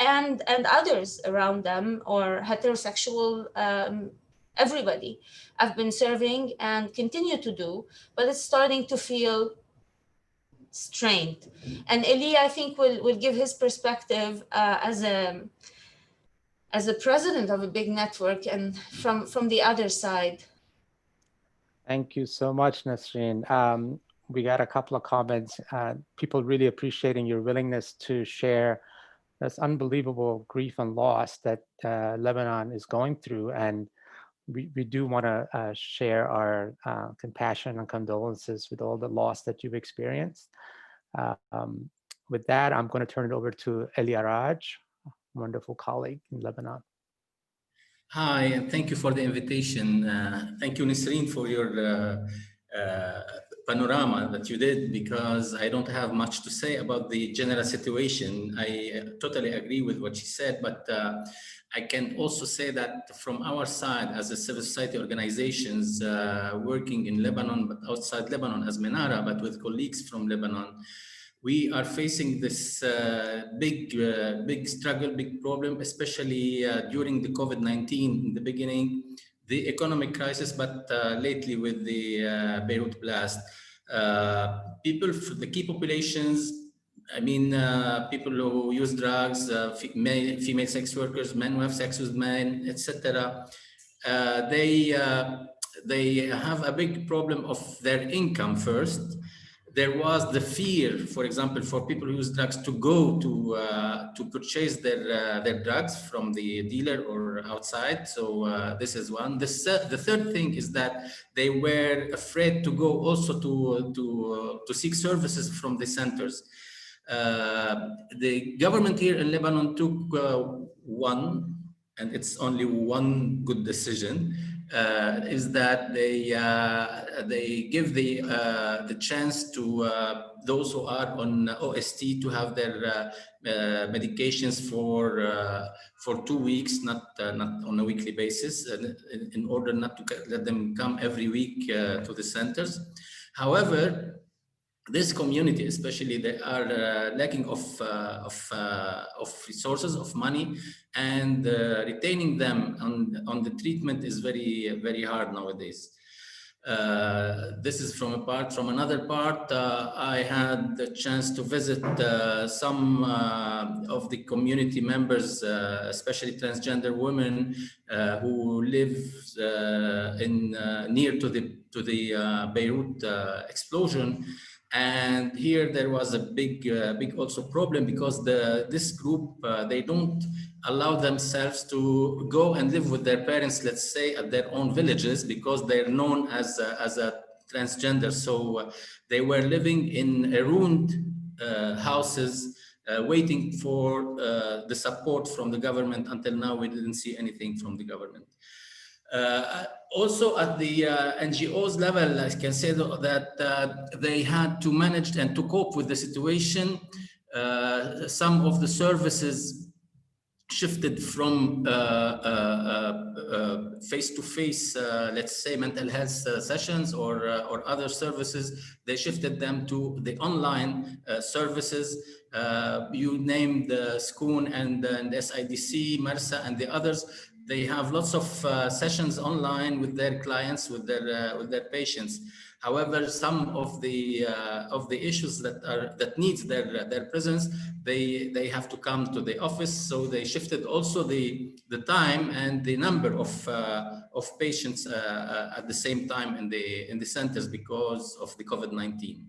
and others around them, or heterosexual, everybody I've been serving and continue to do, but it's starting to feel strained. And Eli, I think, will give his perspective as a president of a big network and from the other side. Thank you so much, Nasreen. We got a couple of comments. People really appreciating your willingness to share this unbelievable grief and loss that Lebanon is going through. And we do want to share our compassion and condolences with all the loss that you've experienced. With that, I'm going to turn it over to Eli Araj, a wonderful colleague in Lebanon. Hi, and thank you for the invitation. Thank you, Nasreen, for your panorama that you did, because I don't have much to say about the general situation. I totally agree with what she said, but I can also say that from our side as a civil society organizations working in Lebanon, but outside Lebanon as Menara, but with colleagues from Lebanon, we are facing this big struggle, big problem, especially during the COVID-19 in the beginning, the economic crisis, but lately with the Beirut blast. People, the key populations, I mean, people who use drugs, female sex workers, men who have sex with men, etc. They have a big problem of their income first. There was the fear, for example, for people who use drugs to go to purchase their drugs from the dealer or outside. So this is one. The third thing is that they were afraid to go also to seek services from the centers. The government here in Lebanon took one, and it's only one good decision. Is that they give the chance to those who are on OST to have their medications for 2 weeks, not on a weekly basis, in order not to let them come every week to the centers. However, this community, especially, they are lacking of resources, of money, and retaining them on the treatment is very, very hard nowadays. This is from a part. From another part, I had the chance to visit some of the community members, especially transgender women who live near to the Beirut explosion. And here there was a big also problem, because this group, they don't allow themselves to go and live with their parents, let's say, at their own villages, because they're known as a transgender. So they were living in ruined houses, waiting for the support from the government. Until now, we didn't see anything from the government. Also at the NGOs level, I can say that they had to manage and to cope with the situation. Some of the services shifted from face-to-face, let's say, mental health sessions or other services. They shifted them to the online services. You named SCOON and SIDC, MARSA, and the others. They have lots of sessions online with their clients, with their patients. However, some of the issues that needs their presence, they have to come to the office. So they shifted also the time and the number of patients at the same time in the centers because of the COVID-19.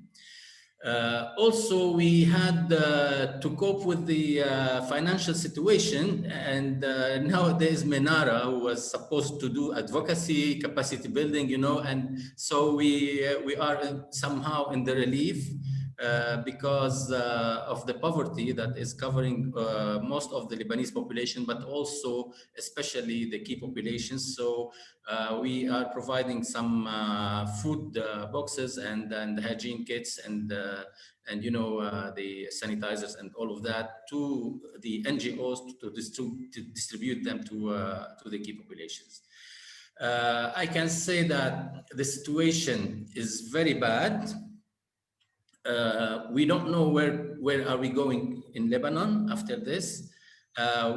Also, we had to cope with the financial situation, and nowadays Menara, who was supposed to do advocacy, capacity building, and so we are somehow in the relief because of the poverty that is covering most of the Lebanese population, but also especially the key populations. So we are providing some food boxes and hygiene kits and the sanitizers and all of that to the NGOs to distribute them to the key populations. I can say that the situation is very bad. We don't know where are we going in Lebanon after this.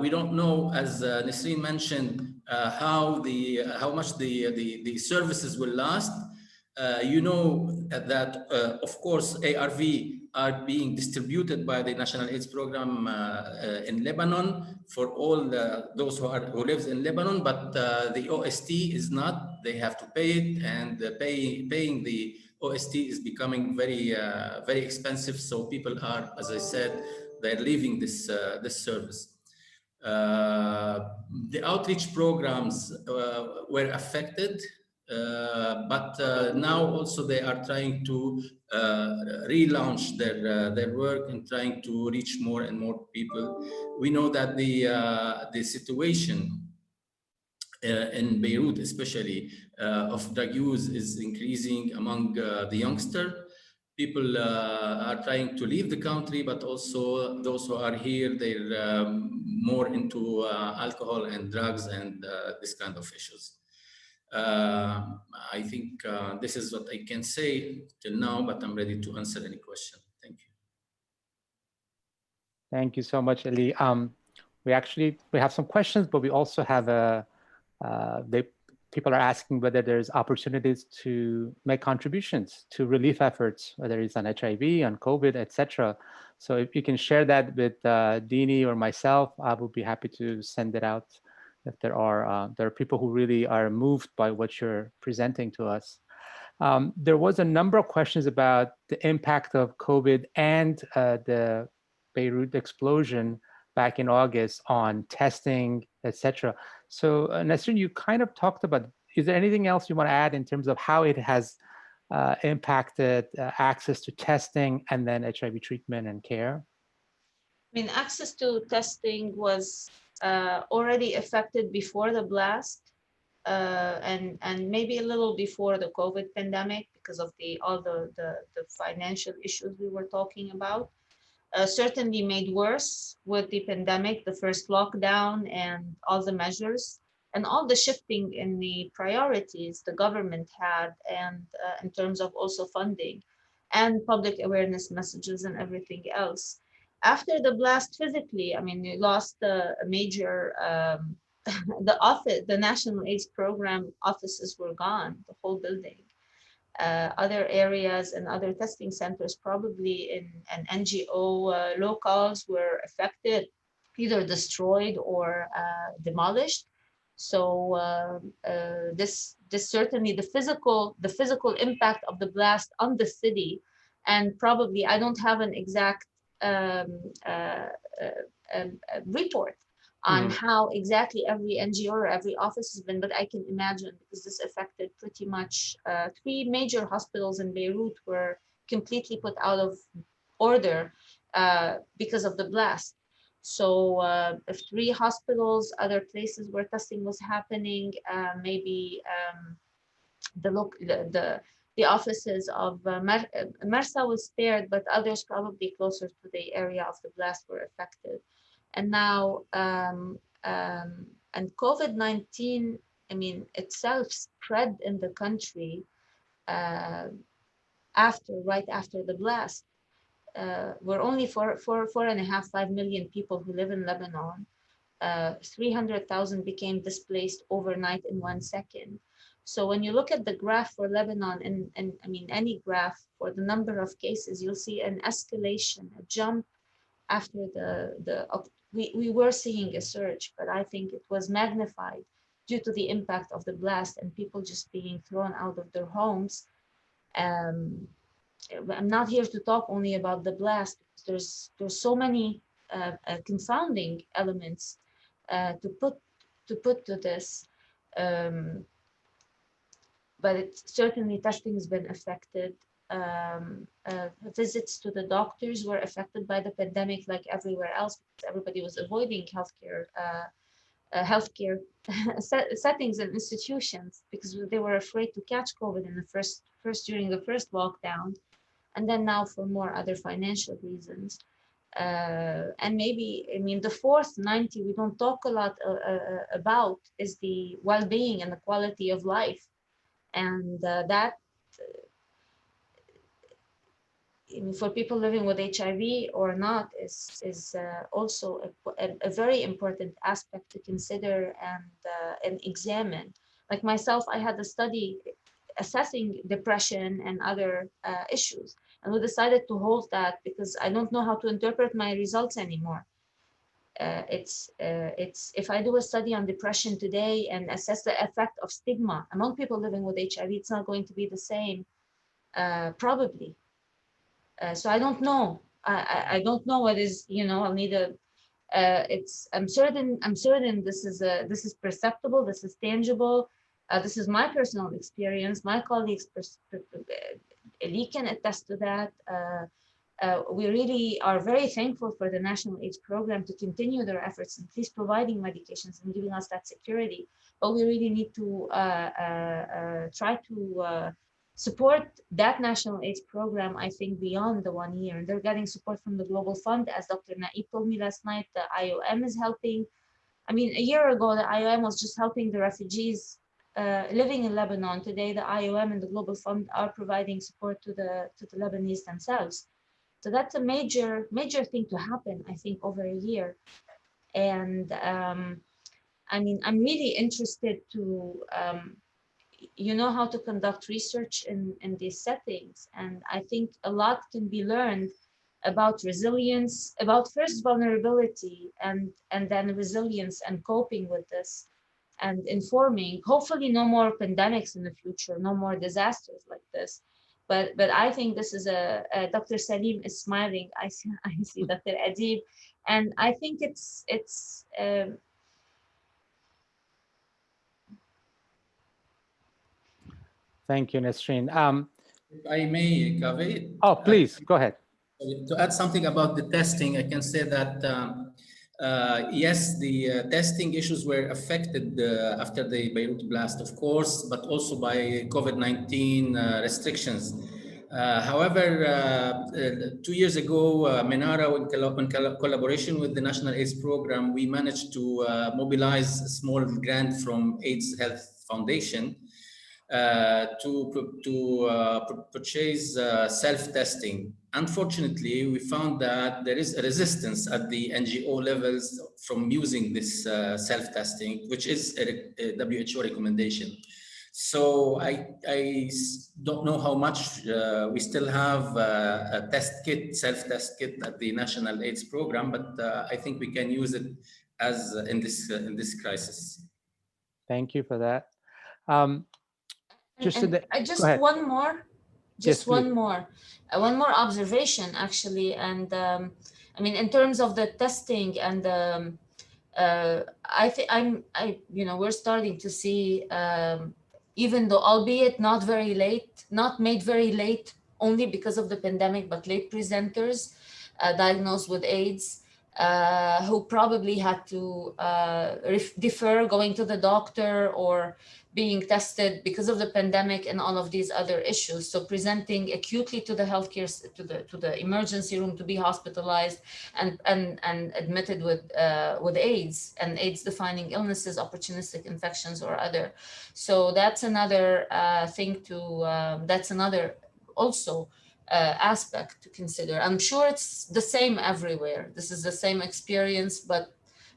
We don't know, as Nisreen mentioned, how much the services will last. That of course ARV are being distributed by the National AIDS Program in Lebanon for all those who lives in Lebanon, but the OST is not. They have to pay it, and paying the OST is becoming very very expensive. So people are, as I said, they're leaving this service. The outreach programs were affected, but now also they are trying to relaunch their work and trying to reach more and more people. We know that the situation in Beirut, especially of drug use, is increasing among the youngster. People are trying to leave the country, but also those who are here, they're more into alcohol and drugs and this kind of issues. I think this is what I can say till now, but I'm ready to answer any question. Thank you. Thank you so much, Ali. We have some questions, but we also have people are asking whether there's opportunities to make contributions to relief efforts, whether it's on HIV, on COVID, etc. So if you can share that with Dini or myself, I would be happy to send it out. If there are people who really are moved by what you're presenting to us. There was a number of questions about the impact of COVID and the Beirut explosion back in August on testing, etc. So Nasrin, you kind of talked about, is there anything else you want to add in terms of how it has impacted access to testing and then HIV treatment and care? I mean, access to testing was already affected before the blast and maybe a little before the COVID pandemic because of all the financial issues we were talking about. Certainly made worse with the pandemic, the first lockdown and all the measures and all the shifting in the priorities the government had and in terms of also funding and public awareness messages and everything else. After the blast physically, I mean, we lost a major, the National AIDS Program offices were gone, the whole building. Other areas and other testing centers, probably in NGO locales, were affected, either destroyed or demolished. So this certainly the physical impact of the blast on the city, and probably I don't have an exact report on how exactly every NGO or every office has been, but I can imagine because this affected pretty much 3 major hospitals in Beirut were completely put out of order because of the blast. So if 3 hospitals, other places where testing was happening, maybe the offices of Marsa was spared, but others probably closer to the area of the blast were affected. And now, and COVID-19, I mean, itself spread in the country right after the blast. We're only 4.5 million people who live in Lebanon. 300,000 became displaced overnight in 1 second. So when you look at the graph for Lebanon, and I mean any graph for the number of cases, you'll see an escalation, a jump after we were seeing a surge, but I think it was magnified due to the impact of the blast and people just being thrown out of their homes. I'm not here to talk only about the blast. There's so many confounding elements to put to this, but certainly testing has been affected. Visits to the doctors were affected by the pandemic, like everywhere else, because everybody was avoiding healthcare settings and institutions because they were afraid to catch COVID in the first during the first lockdown, and then now for more other financial reasons. And maybe, I mean, the fourth 90 we don't talk a lot about is the well-being and the quality of life, and that for people living with HIV or not is also a very important aspect to consider and examine. Like myself, I had a study assessing depression and other issues, and we decided to hold that because I don't know how to interpret my results anymore. It's if I do a study on depression today and assess the effect of stigma among people living with HIV, it's not going to be the same, probably. So I don't know. I don't know what is, you know, I'll need a. I'm certain this is perceptible. This is tangible. This is my personal experience. My colleagues, Eli can attest to that. We really are very thankful for the National AIDS Program to continue their efforts in at least providing medications and giving us that security. But we really need to try to support that National AIDS Program, I think, beyond the 1 year. And they're getting support from the Global Fund. As Dr. Naib told me last night, the IOM is helping. I mean, a year ago, the IOM was just helping the refugees living in Lebanon. Today, the IOM and the Global Fund are providing support to the Lebanese themselves. So that's a major thing to happen, I think, over a year. And I mean, I'm really interested to, you know, how to conduct research in these settings. And I think a lot can be learned about resilience, about first vulnerability and then resilience and coping with this and informing, hopefully no more pandemics in the future, no more disasters like this. But I think this is Dr. Salim is smiling. I see Dr. Adib, and I think it's Thank you, Nesreen. If I may, Kaveh. Oh, please, go ahead. To add something about the testing, I can say that yes, the testing issues were affected after the Beirut blast, of course, but also by COVID-19 restrictions. However, 2 years ago, Menara, in collaboration with the National AIDS Program, we managed to mobilize a small grant from AIDS Health Foundation to purchase self-testing. Unfortunately, we found that there is a resistance at the NGO levels from using this self-testing, which is a WHO recommendation. So I don't know how much we still have a test kit, self-test kit at the National AIDS Program, but I think we can use it as in this crisis. Thank you for that. Just one more. Just one more observation, actually, and I mean, in terms of the testing and we're starting to see, even though albeit not very late, not made very late, only because of the pandemic, but late presenters diagnosed with AIDS. who probably had to defer going to the doctor or being tested because of the pandemic and all of these other issues. So presenting acutely to the healthcare, to the emergency room to be hospitalized and admitted with AIDS and AIDS defining illnesses, opportunistic infections or other. So that's another thing to, that's another also aspect to consider. I'm sure it's the same everywhere. This is the same experience, but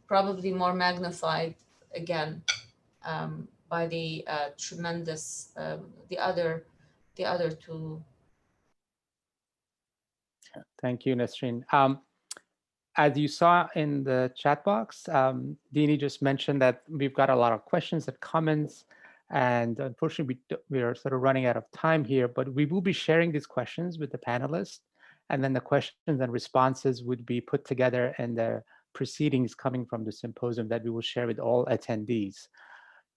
probably more magnified again by the tremendous, the other two. Thank you, Nasreen. As you saw in the chat box, Dini just mentioned that we've got a lot of questions and comments, and unfortunately we are sort of running out of time here, but we will be sharing these questions with the panelists, and then the questions and responses would be put together in the proceedings coming from the symposium that we will share with all attendees.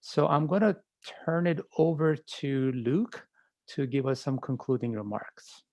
So I'm going to turn it over to Luke to give us some concluding remarks.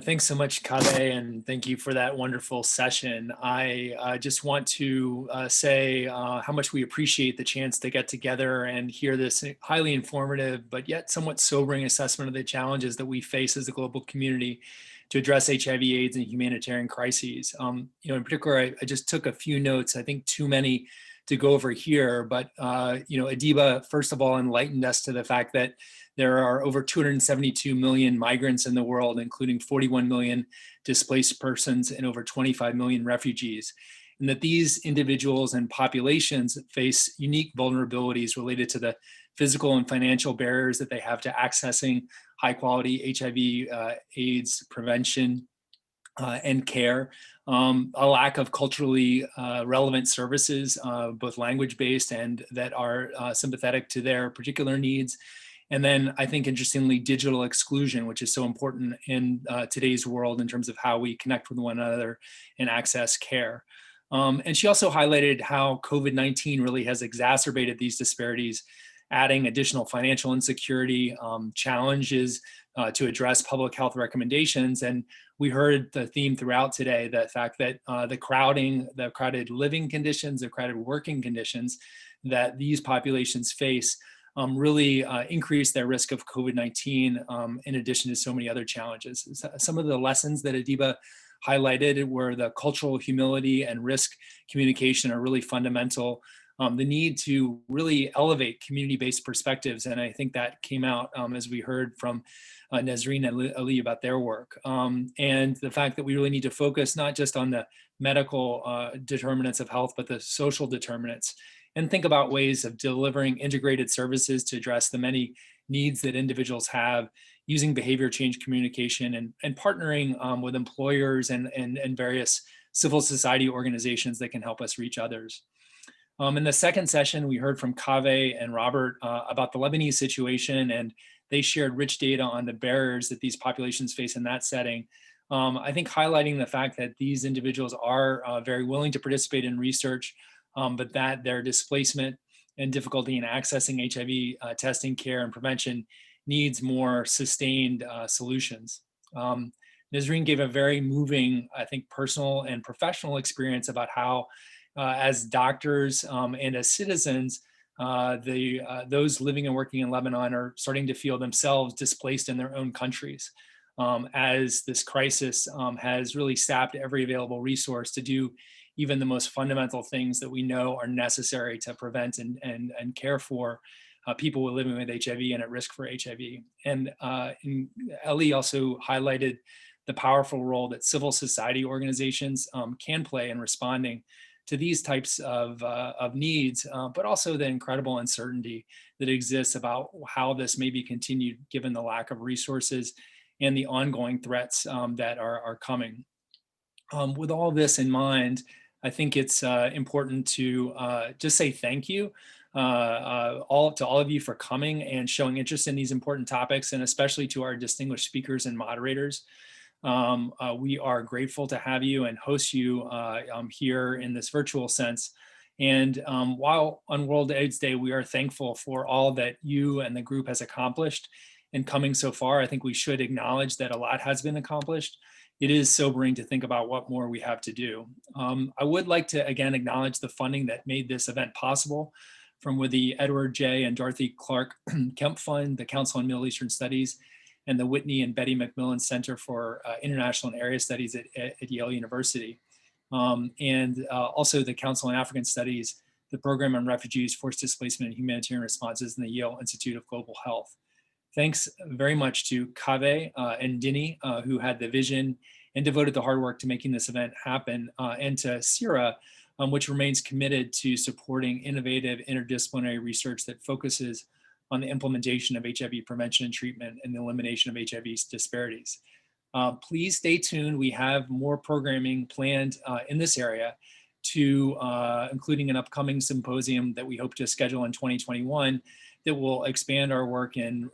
Thanks so much, Kaveh, and thank you for that wonderful session. I just want to say how much we appreciate the chance to get together and hear this highly informative, but yet somewhat sobering assessment of the challenges that we face as a global community to address HIV/AIDS and humanitarian crises. In particular, I just took a few notes, I think too many to go over here, but Adiba, first of all, enlightened us to the fact that there are over 272 million migrants in the world, including 41 million displaced persons and over 25 million refugees. And that these individuals and populations face unique vulnerabilities related to the physical and financial barriers that they have to accessing high quality HIV/AIDS prevention and care, a lack of culturally relevant services, both language-based and that are sympathetic to their particular needs. And then I think, interestingly, digital exclusion, which is so important in today's world in terms of how we connect with one another and access care. And she also highlighted how COVID-19 really has exacerbated these disparities, adding additional financial insecurity, challenges to address public health recommendations. And we heard the theme throughout today, the fact that the crowded living conditions, the crowded working conditions that these populations face really increase their risk of COVID-19 in addition to so many other challenges. Some of the lessons that Adiba highlighted were the cultural humility and risk communication are really fundamental. The need to really elevate community-based perspectives, and I think that came out as we heard from Nasreen and Ali about their work. And the fact that we really need to focus not just on the medical determinants of health, but the social determinants, and think about ways of delivering integrated services to address the many needs that individuals have, using behavior change communication and partnering with employers and various civil society organizations that can help us reach others. In the second session, we heard from Kaveh and Robert about the Lebanese situation, and they shared rich data on the barriers that these populations face in that setting. I think highlighting the fact that these individuals are very willing to participate in research, but that their displacement and difficulty in accessing HIV testing, care, and prevention needs more sustained solutions. Nasreen gave a very moving, I think, personal and professional experience about how, as doctors and as citizens, those living and working in Lebanon are starting to feel themselves displaced in their own countries, as this crisis has really sapped every available resource to do even the most fundamental things that we know are necessary to prevent and care for people living with HIV and at risk for HIV. And Ellie also highlighted the powerful role that civil society organizations can play in responding to these types of needs, but also the incredible uncertainty that exists about how this may be continued given the lack of resources and the ongoing threats that are coming. With all this in mind, I think it's important to just say thank you to all of you for coming and showing interest in these important topics, and especially to our distinguished speakers and moderators. We are grateful to have you and host you here in this virtual sense. And while on World AIDS Day, we are thankful for all that you and the group has accomplished and coming so far. I think we should acknowledge that a lot has been accomplished. It is sobering to think about what more we have to do. I would like to again acknowledge the funding that made this event possible, from with the Edward J. and Dorothy Clarke Kempf Fund, the Council on Middle Eastern Studies, and the Whitney and Betty MacMillan Center for International and Area Studies at Yale University. Also the Council on African Studies, the Program on Refugees, Forced Displacement, and Humanitarian Responses, and the Yale Institute of Global Health. Thanks very much to Kaveh and Dini, who had the vision and devoted the hard work to making this event happen, and to CIRA, which remains committed to supporting innovative interdisciplinary research that focuses on the implementation of HIV prevention and treatment and the elimination of HIV disparities. Please stay tuned. We have more programming planned in this area, including an upcoming symposium that we hope to schedule in 2021 that will expand our work and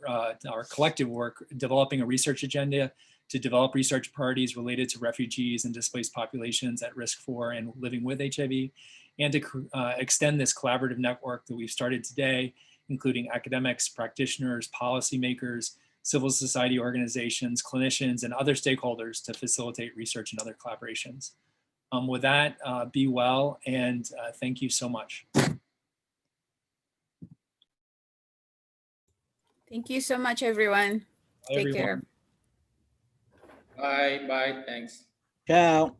our collective work, developing a research agenda to develop research priorities related to refugees and displaced populations at risk for and living with HIV, and to extend this collaborative network that we've started today, including academics, practitioners, policymakers, civil society organizations, clinicians, and other stakeholders to facilitate research and other collaborations. With that, be well, and thank you so much. Thank you so much, everyone. Bye, Take everyone. care. Bye, bye, thanks. Ciao.